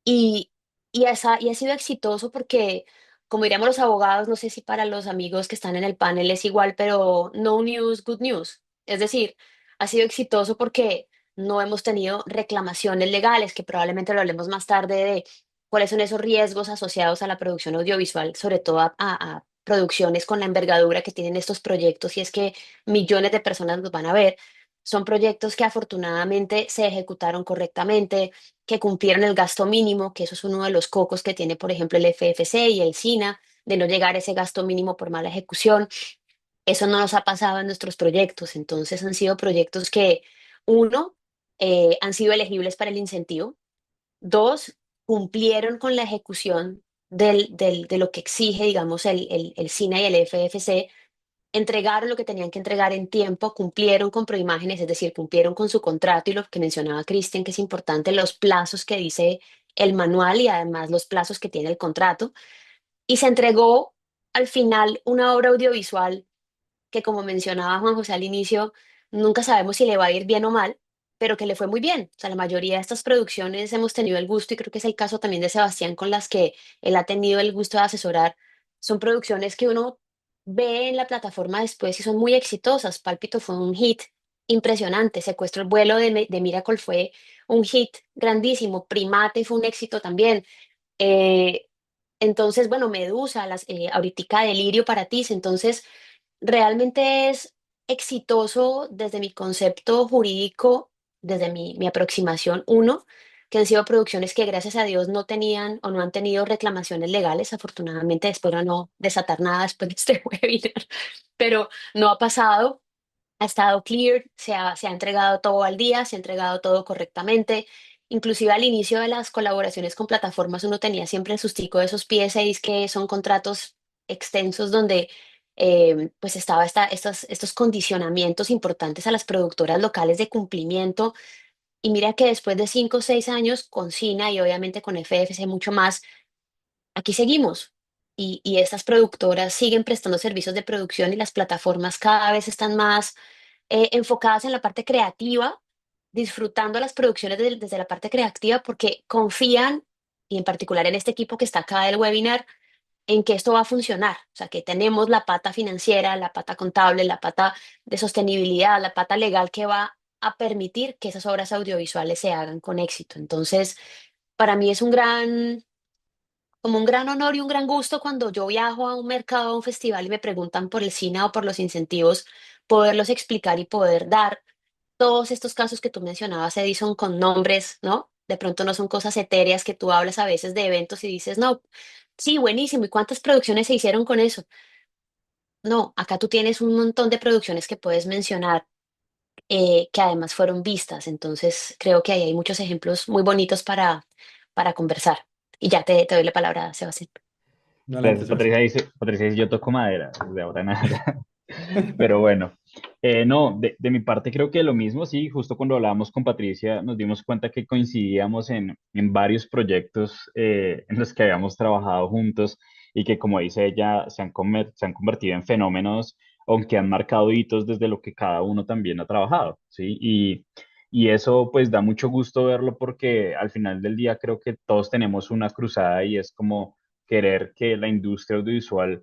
Y, y ha sido exitoso porque, como diríamos los abogados, no sé si para los amigos que están en el panel es igual, pero no news, good news. Es decir, ha sido exitoso porque no hemos tenido reclamaciones legales, que probablemente lo hablemos más tarde de cuáles son esos riesgos asociados a la producción audiovisual, sobre todo a producciones con la envergadura que tienen estos proyectos, y es que millones de personas los van a ver. Son proyectos que afortunadamente se ejecutaron correctamente, que cumplieron el gasto mínimo, que eso es uno de los cocos que tiene, por ejemplo, el FFC y el SINA, de no llegar a ese gasto mínimo por mala ejecución. Eso no nos ha pasado en nuestros proyectos. Entonces han sido proyectos que, uno, han sido elegibles para el incentivo. Dos, cumplieron con la ejecución de lo que exige, digamos, el SINA y el FFC. Entregaron lo que tenían que entregar en tiempo, cumplieron con Proimágenes, es decir, cumplieron con su contrato y lo que mencionaba Cristian, que es importante, los plazos que dice el manual y además los plazos que tiene el contrato. Y se entregó al final una obra audiovisual que, como mencionaba Juan José al inicio, nunca sabemos si le va a ir bien o mal, pero que le fue muy bien. O sea, la mayoría de estas producciones hemos tenido el gusto, y creo que es el caso también de Sebastián, con las que él ha tenido el gusto de asesorar. Son producciones que uno ve en la plataforma después y son muy exitosas. Pálpito fue un hit impresionante. Secuestro el vuelo de Miracle fue un hit grandísimo. Primate fue un éxito también. Eh, entonces, bueno, Medusa, ahoritica Delirio para ti. Entonces, realmente es exitoso desde mi concepto jurídico, desde mi aproximación, uno, que han sido producciones que gracias a Dios no tenían o no han tenido reclamaciones legales. Afortunadamente, espero no desatar nada después de este webinar, pero no ha pasado. Ha estado clear, se ha entregado todo al día, se ha entregado todo correctamente. Inclusive al inicio de las colaboraciones con plataformas uno tenía siempre el sustico de esos PSAs, que son contratos extensos donde pues estaba estos condicionamientos importantes a las productoras locales de cumplimiento. Y mira que después de 5 o 6 años con SINA y obviamente con FFC mucho más, aquí seguimos. y estas productoras siguen prestando servicios de producción y las plataformas cada vez están más enfocadas en la parte creativa, disfrutando las producciones desde la parte creativa porque confían, y en particular en este equipo que está acá del webinar, en que esto va a funcionar. O sea, que tenemos la pata financiera, la pata contable, la pata de sostenibilidad, la pata legal que va a permitir que esas obras audiovisuales se hagan con éxito. Entonces, para mí es como un gran honor y un gran gusto cuando yo viajo a un mercado, a un festival y me preguntan por el cine o por los incentivos, poderlos explicar y poder dar todos estos casos que tú mencionabas, Edison, con nombres, ¿no? De pronto no son cosas etéreas que tú hablas a veces de eventos y dices, no, sí, buenísimo, ¿y cuántas producciones se hicieron con eso? No, acá tú tienes un montón de producciones que puedes mencionar que además fueron vistas, entonces creo que ahí hay muchos ejemplos muy bonitos para conversar. Y ya te doy la palabra, Sebastián. Adelante, Entonces, Sebastián. Patricia dice, yo toco madera desde ahora en adelante. Pero bueno, no, de mi parte creo que lo mismo, sí, justo cuando hablábamos con Patricia nos dimos cuenta que coincidíamos en varios proyectos en los que habíamos trabajado juntos y que como dice ella, se han convertido en fenómenos, aunque han marcado hitos desde lo que cada uno también ha trabajado, ¿sí? Y eso pues da mucho gusto verlo porque al final del día creo que todos tenemos una cruzada y es como querer que la industria audiovisual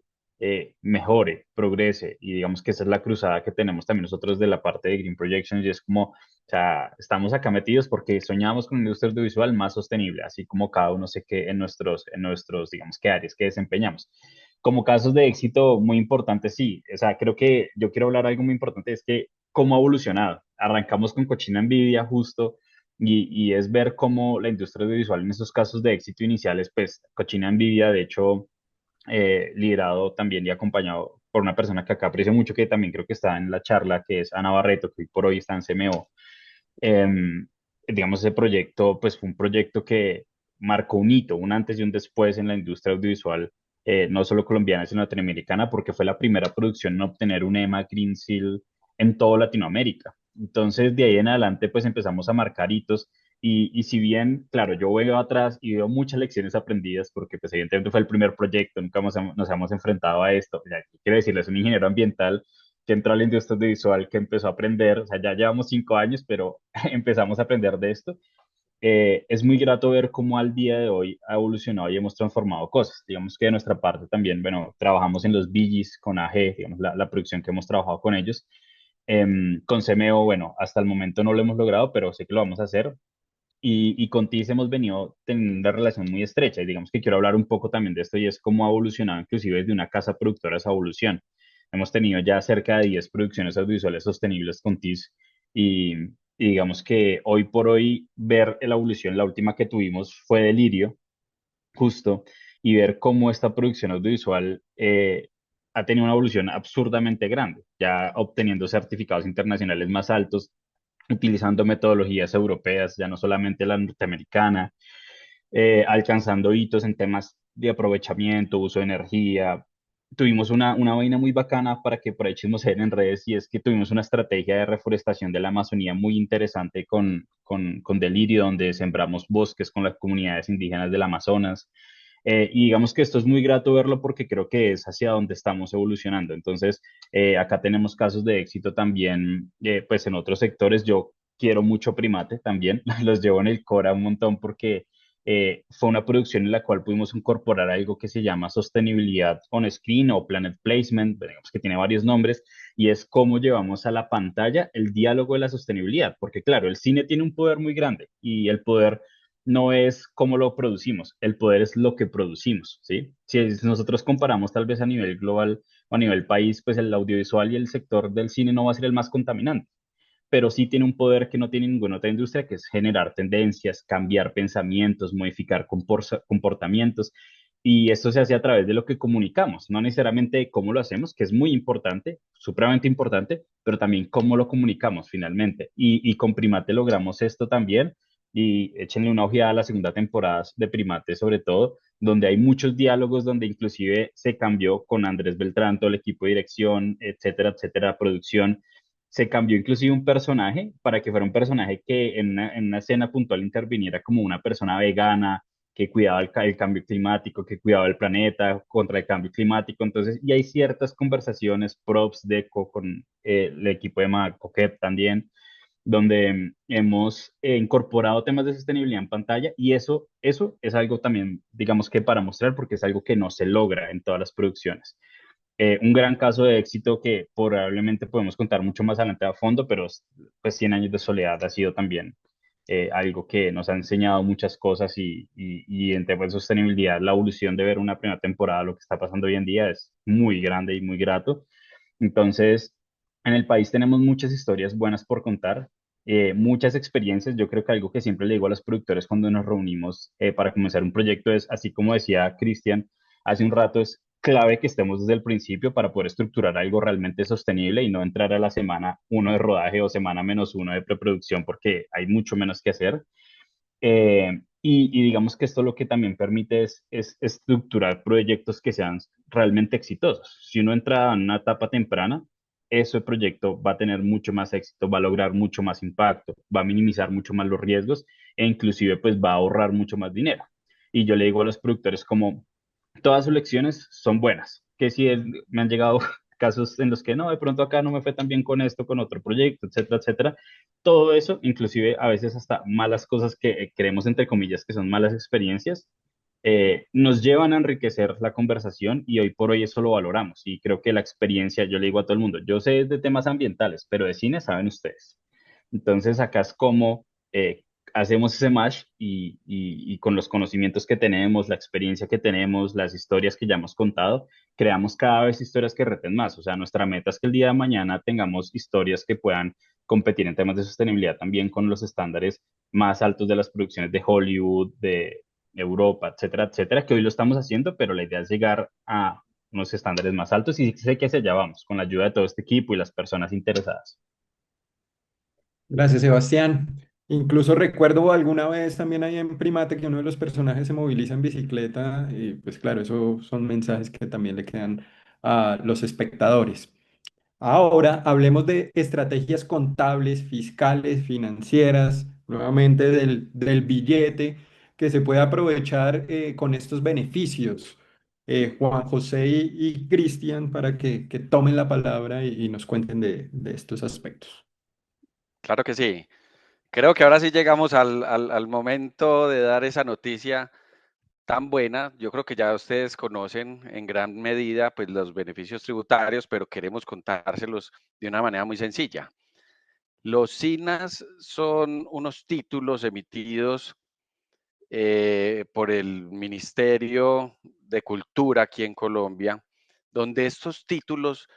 mejore, progrese, y digamos que esa es la cruzada que tenemos también nosotros de la parte de Green Projections, y es como, o sea, estamos acá metidos porque soñamos con una industria audiovisual más sostenible, así como cada uno sé que en nuestros, digamos, que áreas que desempeñamos. Como casos de éxito muy importantes, sí, o sea, creo que yo quiero hablar algo muy importante, es que cómo ha evolucionado. Arrancamos con Cochina Envidia justo, y es ver cómo la industria audiovisual en esos casos de éxito iniciales, pues Cochina Envidia, de hecho, liderado también y acompañado por una persona que acá aprecio mucho, que también creo que está en la charla, que es Ana Barreto, que hoy por hoy está en CMO. Digamos, ese proyecto, pues fue un proyecto que marcó un hito, un antes y un después en la industria audiovisual, no solo colombiana, sino latinoamericana, porque fue la primera producción en obtener un EMA Green Seal en toda Latinoamérica. Entonces, de ahí en adelante, pues empezamos a marcar hitos y si bien, claro, yo veo atrás y veo muchas lecciones aprendidas, porque pues evidentemente fue el primer proyecto, nunca nos hemos enfrentado a esto. O sea, quiero decirles, un ingeniero ambiental que entró a la industria audiovisual, que empezó a aprender, o sea, ya llevamos 5 años, pero empezamos a aprender de esto. Es muy grato ver cómo al día de hoy ha evolucionado y hemos transformado cosas. Digamos que de nuestra parte también, bueno, trabajamos en los BGs con AG, digamos, la producción que hemos trabajado con ellos. Con CMO, bueno, hasta el momento no lo hemos logrado, pero sé que lo vamos a hacer. Y con TIS hemos venido teniendo una relación muy estrecha y digamos que quiero hablar un poco también de esto y es cómo ha evolucionado inclusive desde una casa productora esa evolución. Hemos tenido ya cerca de 10 producciones audiovisuales sostenibles con TIS y digamos que hoy por hoy ver la evolución, la última que tuvimos fue Delirio, justo, y ver cómo esta producción audiovisual ha tenido una evolución absurdamente grande, ya obteniendo certificados internacionales más altos, utilizando metodologías europeas, ya no solamente la norteamericana, alcanzando hitos en temas de aprovechamiento, uso de energía. Tuvimos una vaina muy bacana para que por ahí chismoseen en redes y es que tuvimos una estrategia de reforestación de la Amazonía muy interesante con Delirio, donde sembramos bosques con las comunidades indígenas del Amazonas. Y digamos que esto es muy grato verlo porque creo que es hacia donde estamos evolucionando. Entonces, acá tenemos casos de éxito también, pues en otros sectores. Yo quiero mucho Primate también, los llevo en el Cora un montón porque fue una producción en la cual pudimos incorporar algo que se llama sostenibilidad on screen o planet placement, digamos que tiene varios nombres, y es cómo llevamos a la pantalla el diálogo de la sostenibilidad, porque claro, el cine tiene un poder muy grande y el poder no es cómo lo producimos, el poder es lo que producimos, ¿sí? Si nosotros comparamos tal vez a nivel global o a nivel país, pues el audiovisual y el sector del cine no va a ser el más contaminante, pero sí tiene un poder que no tiene ninguna otra industria, que es generar tendencias, cambiar pensamientos, modificar comportamientos. Y esto se hace a través de lo que comunicamos, no necesariamente de cómo lo hacemos, que es muy importante, supremamente importante, pero también cómo lo comunicamos finalmente. Y con Primate logramos esto también. Y échenle una ojeada a la segunda temporada de Primate, sobre todo, donde hay muchos diálogos, donde inclusive se cambió con Andrés Beltrán, todo el equipo de dirección, etcétera, producción, se cambió inclusive un personaje para que fuera un personaje que en una escena puntual interviniera como una persona vegana, que cuidaba el cambio climático, que cuidaba el planeta contra el cambio climático. Entonces, y hay ciertas conversaciones, props, DECO, con el equipo de MACOCEP también, donde hemos incorporado temas de sostenibilidad en pantalla y eso es algo también, digamos que para mostrar, porque es algo que no se logra en todas las producciones. Un gran caso de éxito que probablemente podemos contar mucho más adelante a fondo, pero pues 100 años de soledad ha sido también algo que nos ha enseñado muchas cosas y en temas de sostenibilidad, la evolución de ver una primera temporada, lo que está pasando hoy en día es muy grande y muy grato. Entonces, en el país tenemos muchas historias buenas por contar, muchas experiencias. Yo creo que algo que siempre le digo a los productores cuando nos reunimos para comenzar un proyecto es, así como decía Cristian hace un rato, es clave que estemos desde el principio para poder estructurar algo realmente sostenible y no entrar a la semana uno de rodaje o semana menos uno de preproducción porque hay mucho menos que hacer. Y digamos que esto lo que también permite es estructurar proyectos que sean realmente exitosos. Si uno entra en una etapa temprana, ese proyecto va a tener mucho más éxito, va a lograr mucho más impacto, va a minimizar mucho más los riesgos e inclusive pues va a ahorrar mucho más dinero. Y yo le digo a los productores como todas sus lecciones son buenas, que si me han llegado casos en los que no, de pronto acá no me fue tan bien con esto, con otro proyecto, etcétera, etcétera. Todo eso, inclusive a veces hasta malas cosas que creemos entre comillas que son malas experiencias, nos llevan a enriquecer la conversación y hoy por hoy eso lo valoramos. Y creo que la experiencia, yo le digo a todo el mundo, yo sé de temas ambientales, pero de cine saben ustedes. Entonces acá es como hacemos ese match y con los conocimientos que tenemos, la experiencia que tenemos, las historias que ya hemos contado, creamos cada vez historias que reten más. O sea, nuestra meta es que el día de mañana tengamos historias que puedan competir en temas de sostenibilidad también con los estándares más altos de las producciones de Hollywood, de Europa, etcétera, etcétera, que hoy lo estamos haciendo, pero la idea es llegar a unos estándares más altos y sé que hacia allá vamos, con la ayuda de todo este equipo y las personas interesadas. Gracias, Sebastián. Incluso recuerdo alguna vez también ahí en Primate que uno de los personajes se moviliza en bicicleta y pues claro, eso son mensajes que también le quedan a los espectadores. Ahora hablemos de estrategias contables, fiscales, financieras, nuevamente del billete que se puede aprovechar con estos beneficios. Juan José y Cristian para que tomen la palabra y nos cuenten de estos aspectos. Claro que sí. Creo que ahora sí llegamos al momento de dar esa noticia tan buena. Yo creo que ya ustedes conocen en gran medida pues los beneficios tributarios, pero queremos contárselos de una manera muy sencilla. Los SINAS son unos títulos emitidos por el Ministerio de Cultura aquí en Colombia, donde estos títulos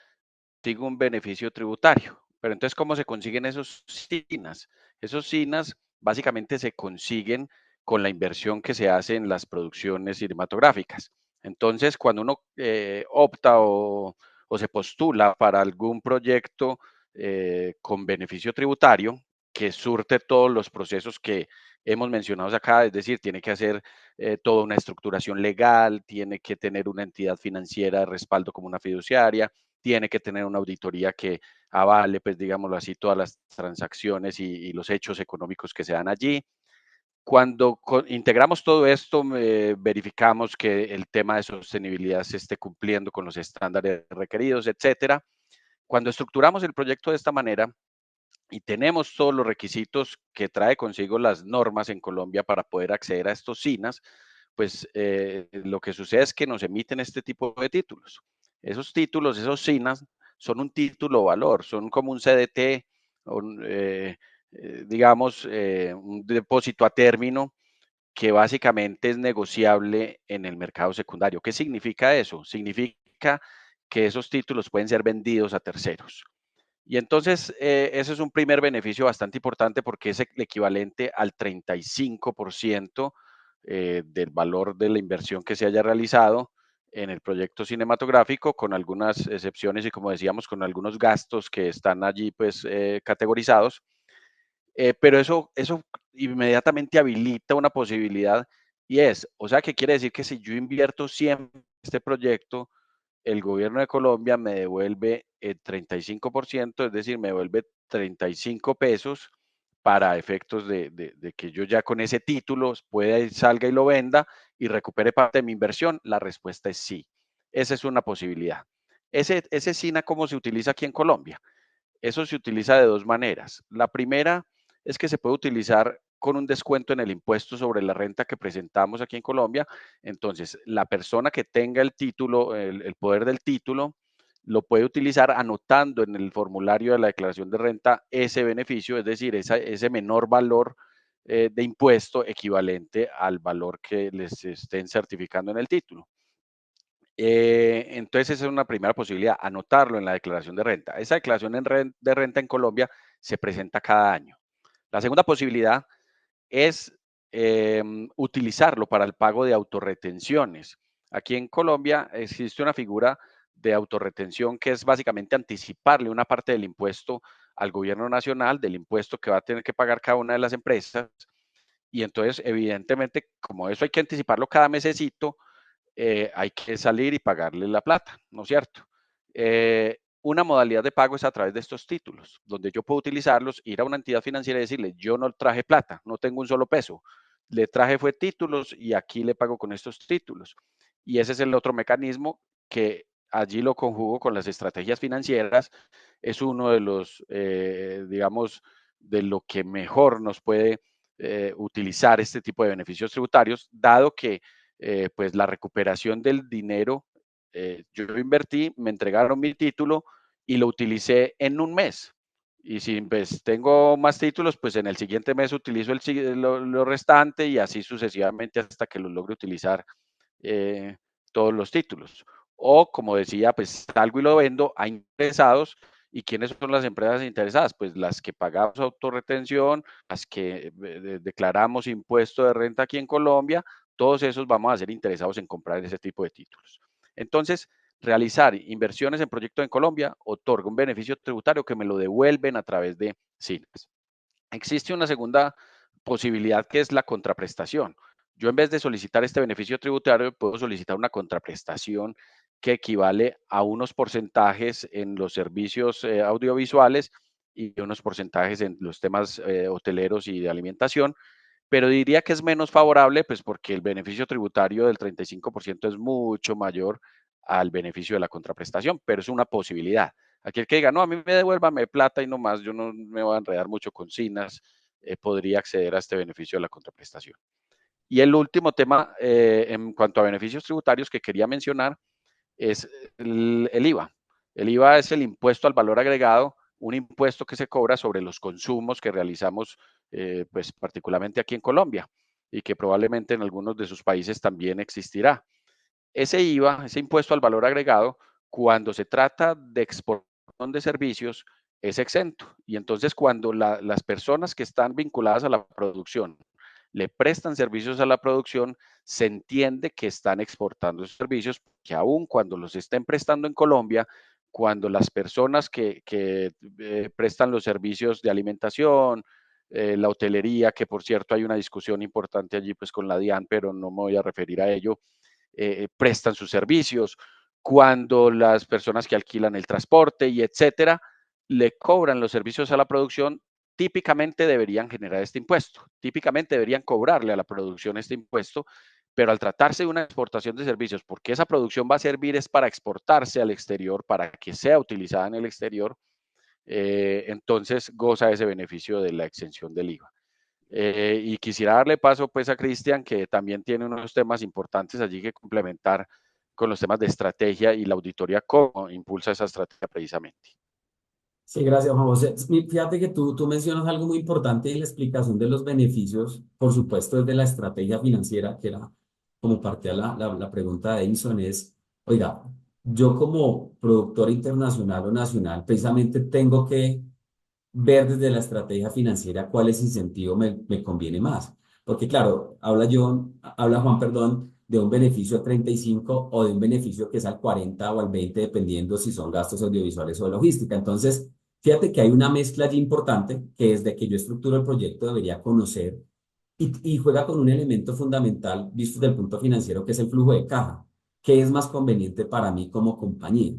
tienen un beneficio tributario. Pero entonces, ¿cómo se consiguen esos SINAS? Esos SINAS básicamente se consiguen con la inversión que se hace en las producciones cinematográficas. Entonces, cuando uno opta o se postula para algún proyecto con beneficio tributario, que surte todos los procesos que hemos mencionado acá, es decir, tiene que hacer toda una estructuración legal, tiene que tener una entidad financiera de respaldo como una fiduciaria, tiene que tener una auditoría que avale, pues digámoslo así, todas las transacciones y los hechos económicos que se dan allí. Cuando integramos todo esto, verificamos que el tema de sostenibilidad se esté cumpliendo con los estándares requeridos, etcétera. Cuando estructuramos el proyecto de esta manera y tenemos todos los requisitos que trae consigo las normas en Colombia para poder acceder a estos SINAS, pues lo que sucede es que nos emiten este tipo de títulos. Esos títulos, esos SINAS, son un título valor, son como un CDT, un, digamos, un depósito a término que básicamente es negociable en el mercado secundario. ¿Qué significa eso? Significa que esos títulos pueden ser vendidos a terceros. Y entonces, ese es un primer beneficio bastante importante porque es el equivalente al 35% del valor de la inversión que se haya realizado en el proyecto cinematográfico, con algunas excepciones y como decíamos, con algunos gastos que están allí pues categorizados. Pero eso inmediatamente habilita una posibilidad y es, o sea, ¿qué quiere decir? Que si yo invierto 100 en este proyecto, el gobierno de Colombia me devuelve el 35%, es decir, me devuelve 35 pesos para efectos de que yo ya con ese título pueda ir, salga y lo venda y recupere parte de mi inversión? La respuesta es sí. Esa es una posibilidad. Ese SINA, ¿cómo se utiliza aquí en Colombia? Eso se utiliza de dos maneras. La primera es que se puede utilizar con un descuento en el impuesto sobre la renta que presentamos aquí en Colombia. Entonces, la persona que tenga el título, el poder del título, lo puede utilizar anotando en el formulario de la declaración de renta ese beneficio, es decir, ese menor valor de impuesto equivalente al valor que les estén certificando en el título. Entonces, esa es una primera posibilidad, anotarlo en la declaración de renta. Esa declaración de renta en Colombia se presenta cada año. La segunda posibilidad es utilizarlo para el pago de autorretenciones. Aquí en Colombia existe una figura de autorretención que es básicamente anticiparle una parte del impuesto al gobierno nacional, del impuesto que va a tener que pagar cada una de las empresas. Y entonces, evidentemente, como eso hay que anticiparlo cada mesecito, hay que salir y pagarle la plata, ¿no es cierto? Una modalidad de pago es a través de estos títulos, donde yo puedo utilizarlos, ir a una entidad financiera y decirle, yo no traje plata, no tengo un solo peso, le traje fue títulos y aquí le pago con estos títulos. Y ese es el otro mecanismo que allí lo conjugo con las estrategias financieras, es uno de los, digamos, de lo que mejor nos puede utilizar este tipo de beneficios tributarios, dado que pues la recuperación del dinero, yo invertí, me entregaron mi título y lo utilicé en un mes. Y si pues, tengo más títulos, pues en el siguiente mes utilizo lo restante y así sucesivamente hasta que lo logre utilizar eh, todos los títulos. O como decía, pues salgo y lo vendo a interesados. ¿Y quiénes son las empresas interesadas? Pues las que pagamos autorretención, las que declaramos impuesto de renta aquí en Colombia, todos esos vamos a ser interesados en comprar ese tipo de títulos. Entonces, realizar inversiones en proyectos en Colombia otorga un beneficio tributario que me lo devuelven a través de SINAS. Existe una segunda posibilidad que es la contraprestación. Yo en vez de solicitar este beneficio tributario, puedo solicitar una contraprestación que equivale a unos porcentajes en los servicios audiovisuales y unos porcentajes en los temas hoteleros y de alimentación, pero diría que es menos favorable, pues porque el beneficio tributario del 35% es mucho mayor al beneficio de la contraprestación, pero es una posibilidad. Aquel que diga, no, a mí me devuélvame plata y no más, yo no me voy a enredar mucho con SINAS, podría acceder a este beneficio de la contraprestación. Y el último tema en cuanto a beneficios tributarios que quería mencionar es el IVA. El IVA es el impuesto al valor agregado, un impuesto que se cobra sobre los consumos que realizamos, pues particularmente aquí en Colombia y que probablemente en algunos de sus países también existirá. Ese IVA, ese impuesto al valor agregado, cuando se trata de exportación de servicios, es exento. Y entonces cuando las personas que están vinculadas a la producción le prestan servicios a la producción, se entiende que están exportando esos servicios, que aun cuando los estén prestando en Colombia, cuando las personas que prestan los servicios de alimentación, la hotelería, que por cierto hay una discusión importante allí pues con la DIAN, pero no me voy a referir a ello, prestan sus servicios, cuando las personas que alquilan el transporte y etcétera, le cobran los servicios a la producción, típicamente deberían generar este impuesto, típicamente deberían cobrarle a la producción este impuesto, pero al tratarse de una exportación de servicios, porque esa producción va a servir es para exportarse al exterior, para que sea utilizada en el exterior, entonces goza ese beneficio de la exención del IVA. Y quisiera darle paso pues a Cristian, que también tiene unos temas importantes allí que complementar con los temas de estrategia y la auditoría, cómo impulsa esa estrategia precisamente. Sí, gracias, Juan José. Fíjate que tú mencionas algo muy importante y la explicación de los beneficios, por supuesto, desde la estrategia financiera, que era como parte de la pregunta de Edison, es, oiga, yo como productor internacional o nacional, precisamente tengo que ver desde la estrategia financiera cuál es incentivo me conviene más. Porque claro, habla Juan, perdón, de un beneficio a 35 o de un beneficio que es al 40 o al 20, dependiendo si son gastos audiovisuales o de logística. Entonces, fíjate que hay una mezcla allí importante que desde que yo estructuro el proyecto debería conocer y juega con un elemento fundamental visto desde el punto financiero que es el flujo de caja. ¿Qué es más conveniente para mí como compañía?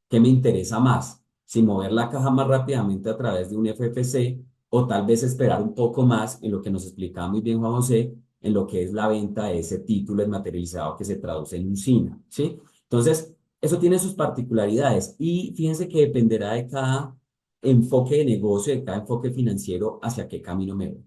¿Qué me interesa más? Si mover la caja más rápidamente a través de un FFC o tal vez esperar un poco más en lo que nos explicaba muy bien Juan José, en lo que es la venta de ese título desmaterializado que se traduce en un SINA, ¿sí? Entonces, eso tiene sus particularidades y fíjense que dependerá de cada enfoque de negocio, de cada enfoque financiero, hacia qué camino me voy.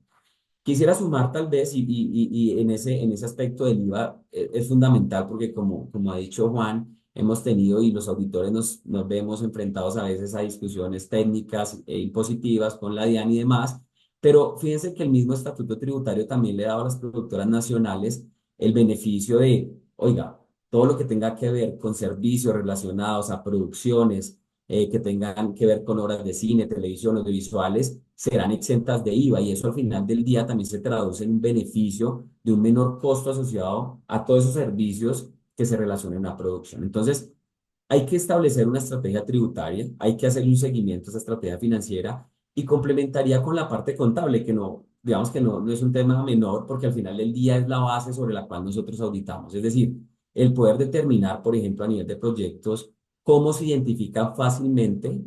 Quisiera sumar tal vez, y en ese aspecto del IVA es fundamental porque como ha dicho Juan, hemos tenido y los auditores nos vemos enfrentados a veces a discusiones técnicas e impositivas con la DIAN y demás, pero fíjense que el mismo estatuto tributario también le ha dado a las productoras nacionales el beneficio de, oiga, todo lo que tenga que ver con servicios relacionados a producciones, que tengan que ver con obras de cine, televisión, audiovisuales, serán exentas de IVA y eso al final del día también se traduce en un beneficio de un menor costo asociado a todos esos servicios que se relacionan a producción. Entonces, hay que establecer una estrategia tributaria, hay que hacer un seguimiento a esa estrategia financiera y complementaría con la parte contable, que no, digamos que no es un tema menor porque al final del día es la base sobre la cual nosotros auditamos. Es decir, el poder determinar, por ejemplo, a nivel de proyectos, cómo se identifican fácilmente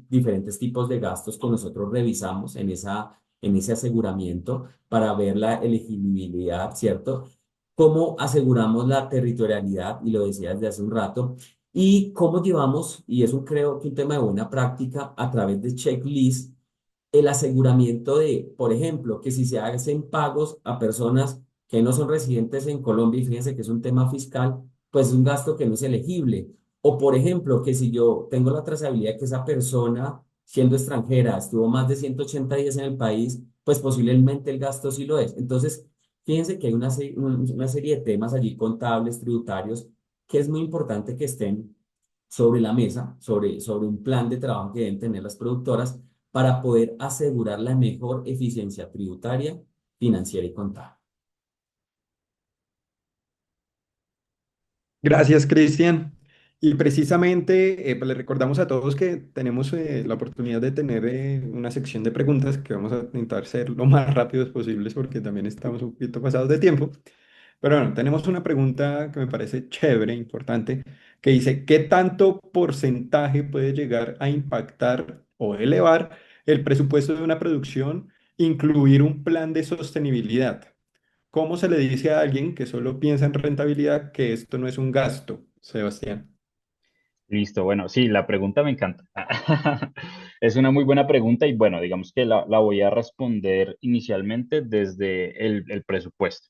diferentes tipos de gastos que nosotros revisamos en ese aseguramiento para ver la elegibilidad, ¿cierto? Cómo aseguramos la territorialidad, y lo decía desde hace un rato, y cómo llevamos, y eso creo que un tema de buena práctica, a través de checklist, el aseguramiento de, por ejemplo, que si se hacen pagos a personas que no son residentes en Colombia, y fíjense que es un tema fiscal, pues es un gasto que no es elegible. O, por ejemplo, que si yo tengo la trazabilidad que esa persona, siendo extranjera, estuvo más de 180 días en el país, pues posiblemente el gasto sí lo es. Entonces, fíjense que hay una serie de temas allí contables, tributarios, que es muy importante que estén sobre la mesa, sobre un plan de trabajo que deben tener las productoras para poder asegurar la mejor eficiencia tributaria, financiera y contable. Gracias, Cristian. Y precisamente pues, le recordamos a todos que tenemos la oportunidad de tener una sección de preguntas que vamos a intentar ser lo más rápidos posibles porque también estamos un poquito pasados de tiempo. Pero bueno, tenemos una pregunta que me parece chévere, importante, que dice, ¿qué tanto porcentaje puede llegar a impactar o elevar el presupuesto de una producción, incluir un plan de sostenibilidad? ¿Cómo se le dice a alguien que solo piensa en rentabilidad que esto no es un gasto, Sebastián? Listo, bueno, sí, la pregunta me encanta. Es una muy buena pregunta y bueno, digamos que la voy a responder inicialmente desde el presupuesto.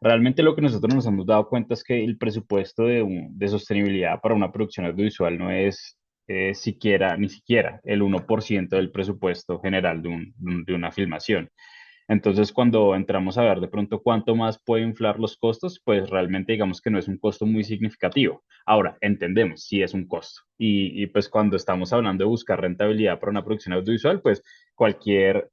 Realmente lo que nosotros nos hemos dado cuenta es que el presupuesto de sostenibilidad para una producción audiovisual no es ni siquiera el 1% del presupuesto general de una filmación. Entonces, cuando entramos a ver de pronto cuánto más puede inflar los costos, pues realmente digamos que no es un costo muy significativo. Ahora, entendemos si es un costo. Pues cuando estamos hablando de buscar rentabilidad para una producción audiovisual, pues cualquier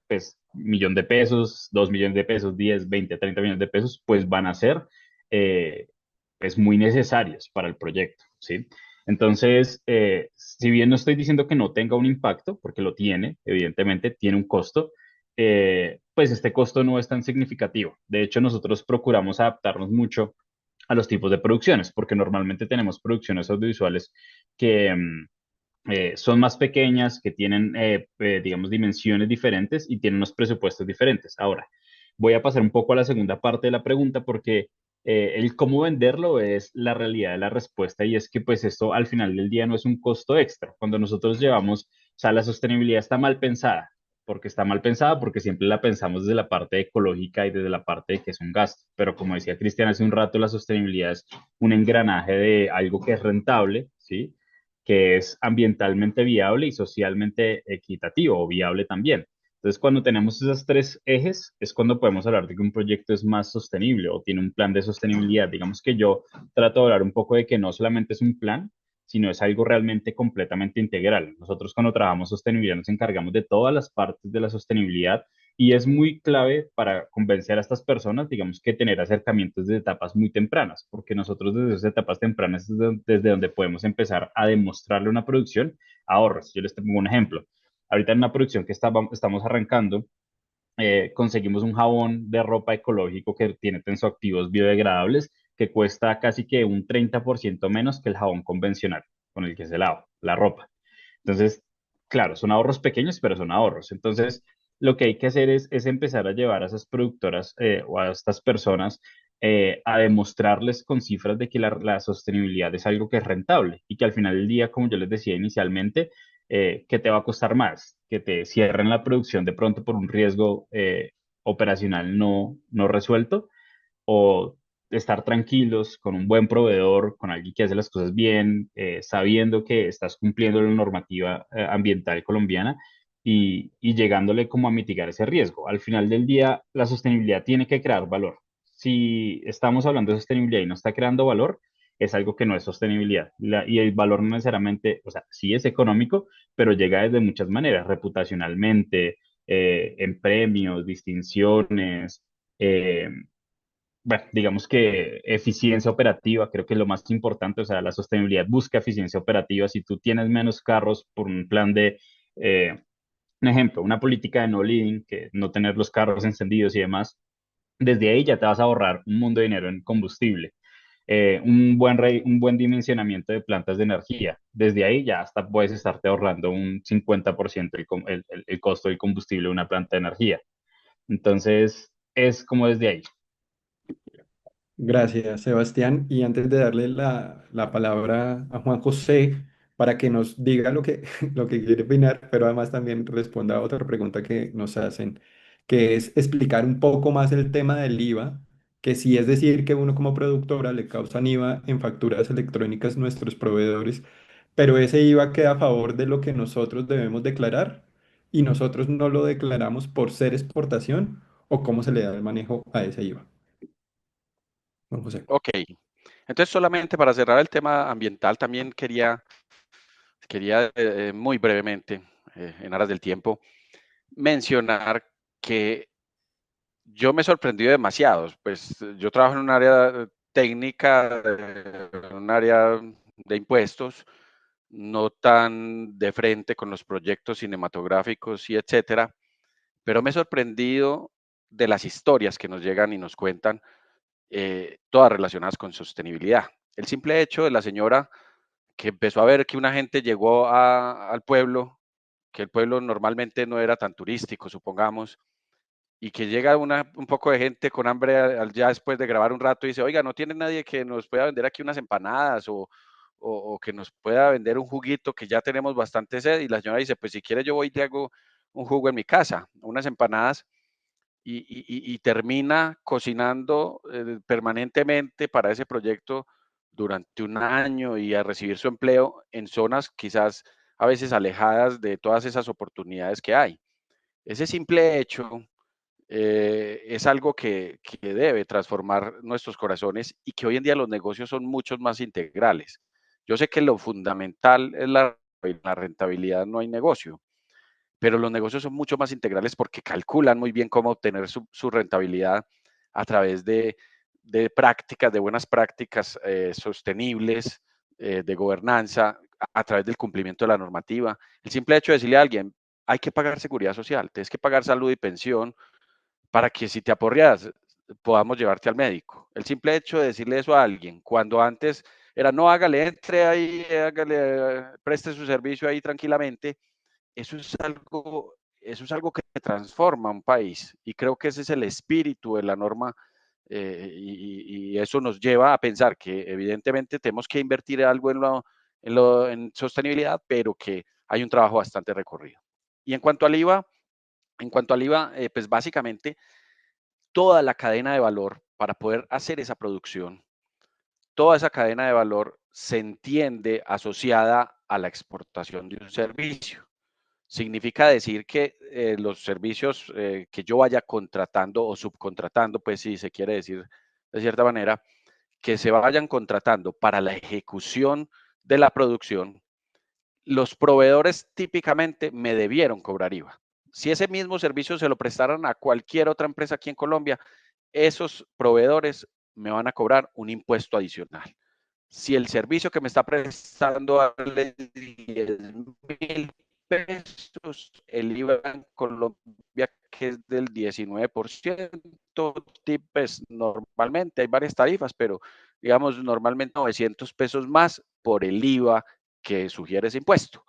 pues, millón de pesos, 2 millones de pesos, 10, 20, 30 millones de pesos, pues van a ser eh, pues muy necesarios para el proyecto, ¿sí? Entonces, si bien no estoy diciendo que no tenga un impacto, porque lo tiene, evidentemente tiene un costo, pues este costo no es tan significativo. De hecho, nosotros procuramos adaptarnos mucho a los tipos de producciones, porque normalmente tenemos producciones audiovisuales que son más pequeñas, que tienen, digamos, dimensiones diferentes y tienen unos presupuestos diferentes. Ahora, voy a pasar un poco a la segunda parte de la pregunta porque el cómo venderlo es la realidad de la respuesta y es que pues esto al final del día no es un costo extra. Cuando nosotros llevamos, o sea, la sostenibilidad está mal pensada. Porque está mal pensada, porque siempre la pensamos desde la parte ecológica y desde la parte de que es un gasto. Pero como decía Cristian hace un rato, la sostenibilidad es un engranaje de algo que es rentable, ¿sí? Que es ambientalmente viable y socialmente equitativo o viable también. Entonces, cuando tenemos esos tres ejes, es cuando podemos hablar de que un proyecto es más sostenible o tiene un plan de sostenibilidad. Digamos que yo trato de hablar un poco de que no solamente es un plan, sino es algo realmente completamente integral. Nosotros cuando trabajamos sostenibilidad nos encargamos de todas las partes de la sostenibilidad y es muy clave para convencer a estas personas, digamos que tener acercamientos de etapas muy tempranas, porque nosotros desde esas etapas tempranas es desde donde podemos empezar a demostrarle a una producción ahorros. Yo les pongo un ejemplo. Ahorita en una producción que estamos arrancando, conseguimos un jabón de ropa ecológico que tiene tensoactivos biodegradables que cuesta casi que un 30% menos que el jabón convencional con el que se lava la ropa. Entonces, claro, son ahorros pequeños, pero son ahorros. Entonces, lo que hay que hacer es empezar a llevar a esas productoras o a estas personas a demostrarles con cifras de que la sostenibilidad es algo que es rentable y que al final del día, como yo les decía inicialmente, que te va a costar más, que te cierren la producción de pronto por un riesgo operacional no resuelto o estar tranquilos con un buen proveedor, con alguien que hace las cosas bien, sabiendo que estás cumpliendo la normativa ambiental colombiana y llegándole como a mitigar ese riesgo. Al final del día, la sostenibilidad tiene que crear valor. Si estamos hablando de sostenibilidad y no está creando valor, es algo que no es sostenibilidad. Y el valor no necesariamente, o sea, sí es económico, pero llega desde muchas maneras, reputacionalmente, en premios, distinciones, eh, bueno, digamos que eficiencia operativa, creo que es lo más importante, o sea, la sostenibilidad busca eficiencia operativa. Si tú tienes menos carros por un plan de, un ejemplo, una política de no living, que no tener los carros encendidos y demás, desde ahí ya te vas a ahorrar un mundo de dinero en combustible. Un buen dimensionamiento de plantas de energía. Desde ahí ya hasta puedes estarte ahorrando un 50% el costo del combustible de una planta de energía. Entonces, es como desde ahí. Gracias, Sebastián. Y antes de darle la palabra a Juan José para que nos diga lo que, lo que quiere opinar, pero además también responda a otra pregunta que nos hacen, que es explicar un poco más el tema del IVA, que sí es decir que uno como productora le causan IVA en facturas electrónicas a nuestros proveedores, pero ese IVA queda a favor de lo que nosotros debemos declarar y nosotros no lo declaramos por ser exportación o cómo se le da el manejo a ese IVA. Juan José. Ok, entonces solamente para cerrar el tema ambiental, también quería muy brevemente, en aras del tiempo, mencionar que yo me sorprendí demasiado. Pues yo trabajo en un área técnica, en un área de impuestos, no tan de frente con los proyectos cinematográficos y etcétera, pero me he sorprendido de las historias que nos llegan y nos cuentan, todas relacionadas con sostenibilidad. El simple hecho de la señora que empezó a ver que una gente llegó al pueblo, que el pueblo normalmente no era tan turístico, supongamos, y que llega un poco de gente con hambre ya después de grabar un rato y dice, oiga, ¿no tiene nadie que nos pueda vender aquí unas empanadas o que nos pueda vender un juguito que ya tenemos bastante sed? Y la señora dice, pues si quiere yo voy y te hago un jugo en mi casa, unas empanadas, y termina cocinando permanentemente para ese proyecto durante un año y a recibir su empleo en zonas quizás a veces alejadas de todas esas oportunidades que hay. Ese simple hecho es algo que debe transformar nuestros corazones y que hoy en día los negocios son muchos más integrales. Yo sé que lo fundamental es la rentabilidad, no hay negocio, pero los negocios son mucho más integrales porque calculan muy bien cómo obtener su rentabilidad a través de prácticas, de buenas prácticas sostenibles, de gobernanza, a través del cumplimiento de la normativa. El simple hecho de decirle a alguien, hay que pagar seguridad social, tienes que pagar salud y pensión para que si te aporreas podamos llevarte al médico. El simple hecho de decirle eso a alguien, cuando antes era, no, hágale, entre ahí, hágale, preste su servicio ahí tranquilamente, eso es algo que transforma un país y creo que ese es el espíritu de la norma, y eso nos lleva a pensar que evidentemente tenemos que invertir algo en sostenibilidad, pero que hay un trabajo bastante recorrido. Y en cuanto al IVA, pues básicamente toda la cadena de valor para poder hacer esa producción, toda esa cadena de valor se entiende asociada a la exportación de un servicio. Significa decir que los servicios que yo vaya contratando o subcontratando, pues si se quiere decir de cierta manera, que se vayan contratando para la ejecución de la producción, los proveedores típicamente me debieron cobrar IVA. Si ese mismo servicio se lo prestaran a cualquier otra empresa aquí en Colombia, esos proveedores me van a cobrar un impuesto adicional. Si el servicio que me está prestando vale 10.000 pesos, el IVA en Colombia, que es del 19%, pues normalmente hay varias tarifas, pero digamos normalmente 900 pesos más por el IVA que sugiere ese impuesto.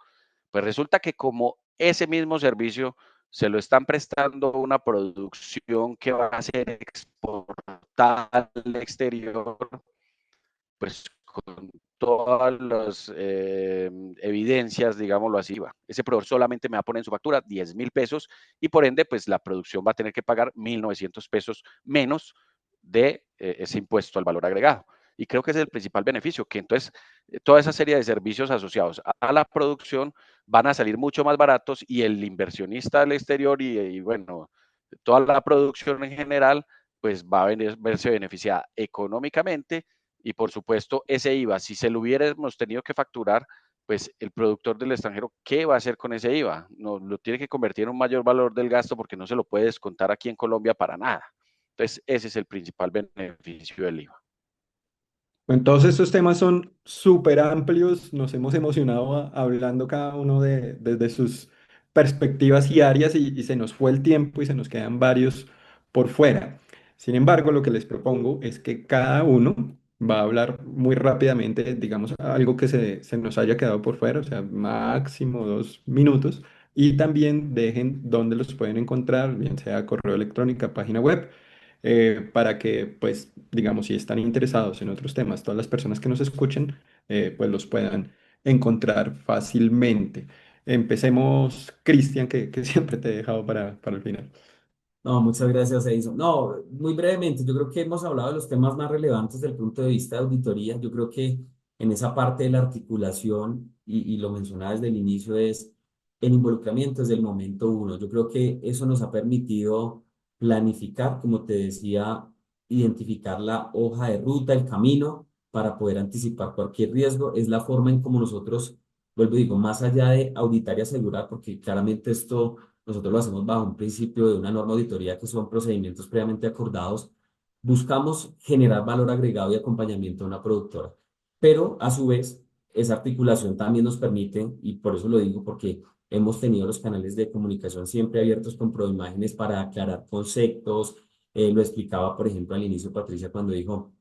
Pues resulta que como ese mismo servicio se lo están prestando a una producción que va a ser exportada al exterior, pues con todas las evidencias, digámoslo así, va. Ese proveedor solamente me va a poner en su factura 10.000 pesos y por ende, pues la producción va a tener que pagar 1.900 pesos menos de ese impuesto al valor agregado. Y creo que ese es el principal beneficio, que entonces toda esa serie de servicios asociados a la producción van a salir mucho más baratos y el inversionista del exterior y bueno, toda la producción en general, pues va a verse beneficiada económicamente y por supuesto ese IVA, si se lo hubiéramos tenido que facturar, pues el productor del extranjero, ¿qué va a hacer con ese IVA? No, lo tiene que convertir en un mayor valor del gasto porque no se lo puede descontar aquí en Colombia para nada. Entonces, ese es el principal beneficio del IVA. Bueno, todos estos temas son súper amplios, nos hemos emocionado hablando cada uno desde sus perspectivas y áreas y se nos fue el tiempo y se nos quedan varios por fuera. Sin embargo, lo que les propongo es que cada uno va a hablar muy rápidamente, digamos, algo que se nos haya quedado por fuera, o sea, máximo 2 minutos, y también dejen dónde los pueden encontrar, bien sea correo electrónico, página web para que, pues, digamos, si están interesados en otros temas, todas las personas que nos escuchen, pues los puedan encontrar fácilmente. Empecemos, Cristian, que siempre te he dejado para el final. No, muchas gracias, Edison. No, muy brevemente, yo creo que hemos hablado de los temas más relevantes desde el punto de vista de auditoría. Yo creo que en esa parte de la articulación, y lo mencionaba desde el inicio, es el involucramiento desde el momento uno. Yo creo que eso nos ha permitido planificar, como te decía, identificar la hoja de ruta, el camino para poder anticipar cualquier riesgo. Es la forma en como nosotros, vuelvo y digo, más allá de auditar y asegurar, porque claramente esto nosotros lo hacemos bajo un principio de una norma de auditoría que son procedimientos previamente acordados. Buscamos generar valor agregado y acompañamiento a una productora. Pero a su vez, esa articulación también nos permite, y por eso lo digo, porque hemos tenido los canales de comunicación siempre abiertos con Proimágenes para aclarar conceptos. Lo explicaba, por ejemplo, al inicio Patricia cuando dijo,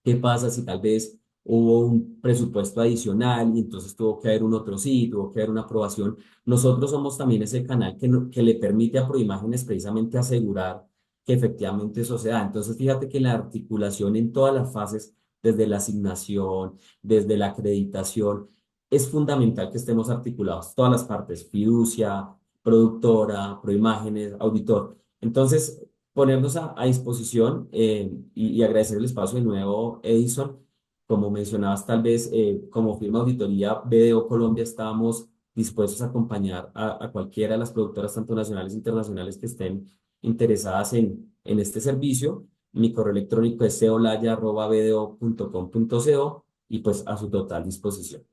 ¿qué pasa si tal vez hubo un presupuesto adicional y entonces tuvo que haber un otro sí, tuvo que haber una aprobación? Nosotros somos también ese canal que le permite a Proimágenes precisamente asegurar que efectivamente eso se da. Entonces, fíjate que la articulación en todas las fases, desde la asignación, desde la acreditación, es fundamental que estemos articulados, todas las partes, fiducia, productora, Proimágenes, auditor. Entonces, ponernos a disposición y agradecer el espacio de nuevo, Edison. Como mencionabas, tal vez como firma de auditoría BDO Colombia estamos dispuestos a acompañar a cualquiera de las productoras, tanto nacionales e internacionales, que estén interesadas en este servicio. Mi correo electrónico es ceolaya@bdo.com.co y pues a su total disposición.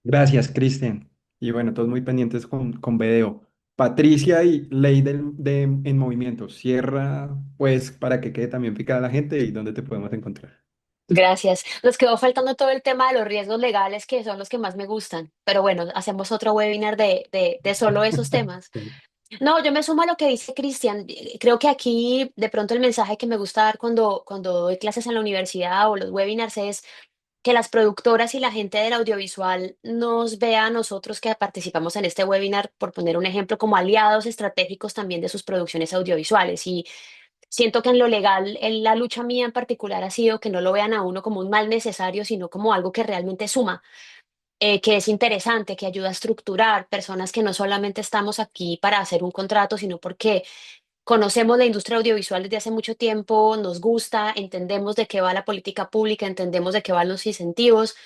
Gracias, Cristian. Y bueno, todos muy pendientes con BDO. Patricia y Ley en Movimiento. Cierra, pues, para que quede también picada la gente y dónde te podemos encontrar. Gracias. Nos quedó faltando todo el tema de los riesgos legales, que son los que más me gustan. Pero bueno, hacemos otro webinar de solo esos temas. No, yo me sumo a lo que dice Cristian. Creo que aquí de pronto el mensaje que me gusta dar cuando doy clases en la universidad o los webinars es que las productoras y la gente del audiovisual nos vea a nosotros que participamos en este webinar, por poner un ejemplo, como aliados estratégicos también de sus producciones audiovisuales. Y siento que en lo legal, en la lucha mía en particular ha sido que no lo vean a uno como un mal necesario, sino como algo que realmente suma, que es interesante, que ayuda a estructurar personas que no solamente estamos aquí para hacer un contrato, sino porque conocemos la industria audiovisual desde hace mucho tiempo, nos gusta, entendemos de qué va la política pública, entendemos de qué van los incentivos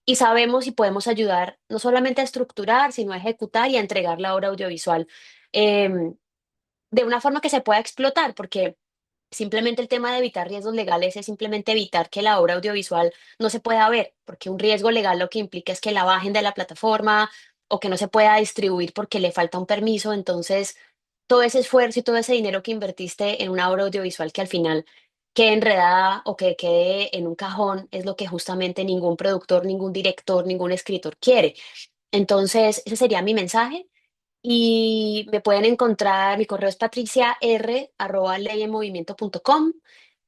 y sabemos y podemos ayudar no solamente a estructurar, sino a ejecutar y a entregar la obra audiovisual de una forma que se pueda explotar, porque simplemente el tema de evitar riesgos legales es simplemente evitar que la obra audiovisual no se pueda ver, porque un riesgo legal lo que implica es que la bajen de la plataforma o que no se pueda distribuir porque le falta un permiso. Entonces, todo ese esfuerzo y todo ese dinero que invertiste en una obra audiovisual que al final quede enredada o que quede en un cajón es lo que justamente ningún productor, ningún director, ningún escritor quiere. Entonces, ese sería mi mensaje. Y me pueden encontrar, mi correo es patricia.r@leyenmovimiento.com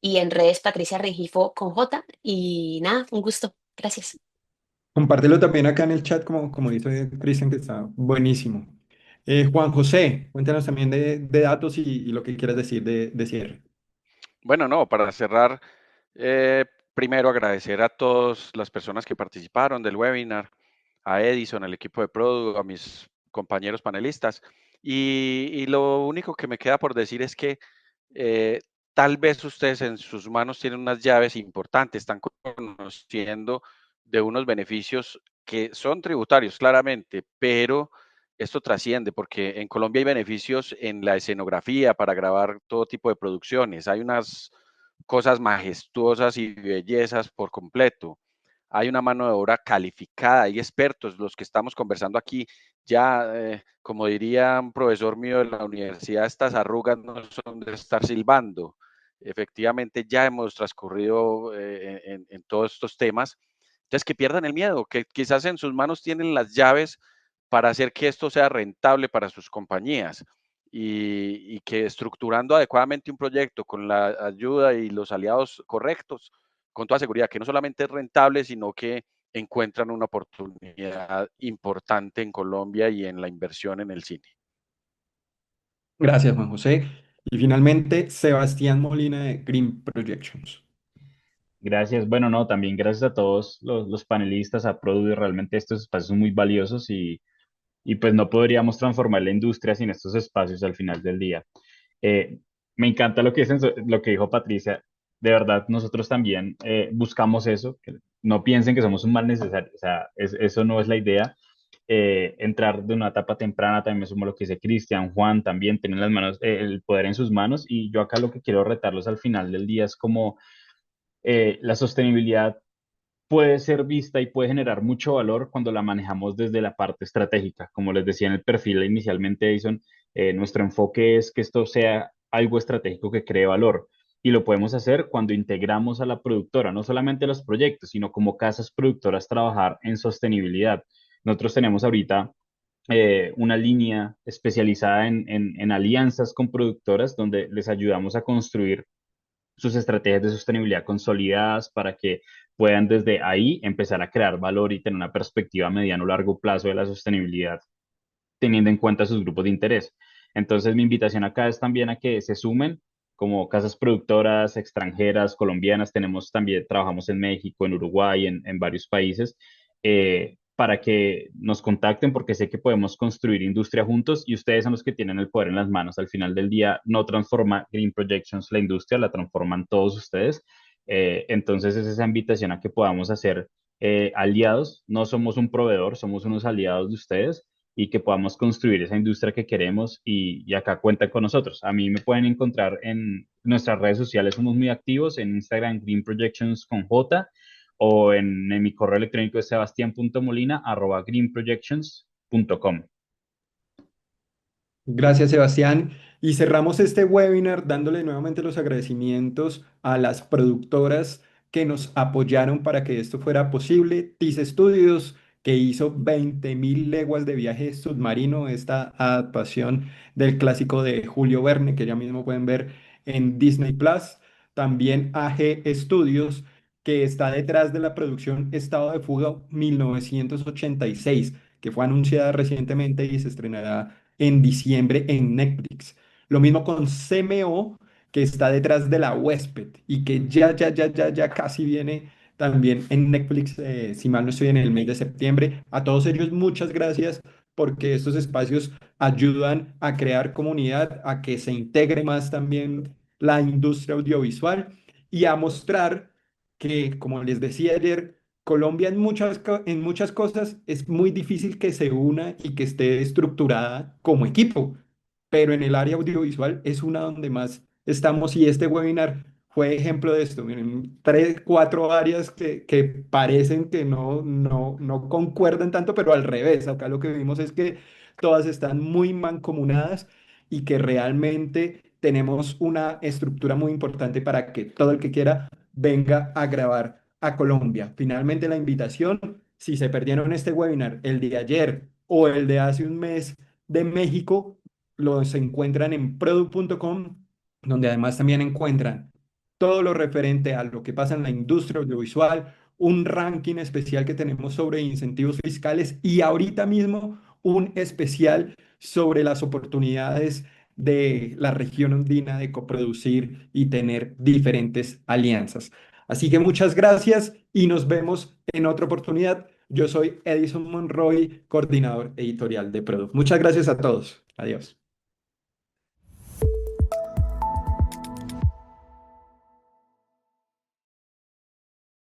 y en redes Patricia Rengifo con J. Y nada, un gusto. Gracias. Compártelo también acá en el chat, como dice Cristian, que está buenísimo. Juan José, cuéntanos también de datos y lo que quieras decir de cierre. Bueno, no, para cerrar, eh, primero agradecer a todas las personas que participaron del webinar, a Edison, al equipo de Produ, a mis compañeros panelistas. Y lo único que me queda por decir es que eh, tal vez ustedes en sus manos tienen unas llaves importantes, están conociendo de unos beneficios que son tributarios, claramente, pero esto trasciende porque en Colombia hay beneficios en la escenografía para grabar todo tipo de producciones, hay unas cosas majestuosas y bellezas por completo. Hay una mano de obra calificada, hay expertos, los que estamos conversando aquí, ya, como diría un profesor mío de la universidad, estas arrugas no son de estar silbando. Efectivamente, ya hemos transcurrido en todos estos temas. Entonces, que pierdan el miedo, que quizás en sus manos tienen las llaves para hacer que esto sea rentable para sus compañías y que estructurando adecuadamente un proyecto con la ayuda y los aliados correctos, con toda seguridad, que no solamente es rentable, sino que encuentran una oportunidad importante en Colombia y en la inversión en el cine. Gracias, Juan José. Y finalmente, Sebastián Molina de Green Projections. Gracias. Bueno, no, también gracias a todos los panelistas, a Produ, realmente estos espacios son muy valiosos y pues no podríamos transformar la industria sin estos espacios al final del día. Eh, Me encanta lo que lo que dijo Patricia. De verdad, nosotros también buscamos eso, que no piensen que somos un mal necesario, o sea, eso no es la idea. Entrar de una etapa temprana, también me sumo a lo que dice Cristian, Juan, también tienen las manos, el poder en sus manos y yo acá lo que quiero retarlos al final del día es como la sostenibilidad puede ser vista y puede generar mucho valor cuando la manejamos desde la parte estratégica. Como les decía en el perfil inicialmente, Edison, nuestro enfoque es que esto sea algo estratégico que cree valor. Y lo podemos hacer cuando integramos a la productora, no solamente los proyectos, sino como casas productoras trabajar en sostenibilidad. Nosotros tenemos ahorita una línea especializada en alianzas con productoras donde les ayudamos a construir sus estrategias de sostenibilidad consolidadas para que puedan desde ahí empezar a crear valor y tener una perspectiva a mediano o largo plazo de la sostenibilidad, teniendo en cuenta sus grupos de interés. Entonces, mi invitación acá es también a que se sumen como casas productoras extranjeras, colombianas, tenemos también, trabajamos en México, en Uruguay, en varios países, para que nos contacten porque sé que podemos construir industria juntos y ustedes son los que tienen el poder en las manos. Al final del día no transforma Green Projections la industria, la transforman todos ustedes. Entonces es esa invitación a que podamos hacer aliados. No somos un proveedor, somos unos aliados de ustedes y que podamos construir esa industria que queremos y acá cuentan con nosotros. A mí me pueden encontrar en nuestras redes sociales, somos muy activos en Instagram, Green Projections con J, o en mi correo electrónico es sebastian.molina@greenprojections.com. Gracias, Sebastián. Y cerramos este webinar dándole nuevamente los agradecimientos a las productoras que nos apoyaron para que esto fuera posible. TIS Studios, que hizo 20.000 leguas de viaje submarino, esta adaptación del clásico de Julio Verne, que ya mismo pueden ver en Disney Plus. También AG Studios, que está detrás de la producción Estado de Fuga 1986, que fue anunciada recientemente y se estrenará en diciembre en Netflix. Lo mismo con CMO, que está detrás de La Huésped y que ya casi viene también en Netflix, si mal no estoy, en el mes de septiembre. A todos ellos, muchas gracias porque estos espacios ayudan a crear comunidad, a que se integre más también la industria audiovisual y a mostrar que, como les decía ayer, Colombia en muchas cosas es muy difícil que se una y que esté estructurada como equipo, pero en el área audiovisual es una donde más estamos y este webinar fue ejemplo de esto. Miren, tres, cuatro áreas que parecen que no concuerdan tanto, pero al revés. Acá lo que vimos es que todas están muy mancomunadas y que realmente tenemos una estructura muy importante para que todo el que quiera venga a grabar a Colombia. Finalmente la invitación, si se perdieron este webinar, el de ayer o el de hace un mes de México, los encuentran en product.com, donde además también encuentran todo lo referente a lo que pasa en la industria audiovisual, un ranking especial que tenemos sobre incentivos fiscales y ahorita mismo un especial sobre las oportunidades de la región andina de coproducir y tener diferentes alianzas. Así que muchas gracias y nos vemos en otra oportunidad. Yo soy Edison Monroy, coordinador editorial de Product. Muchas gracias a todos. Adiós.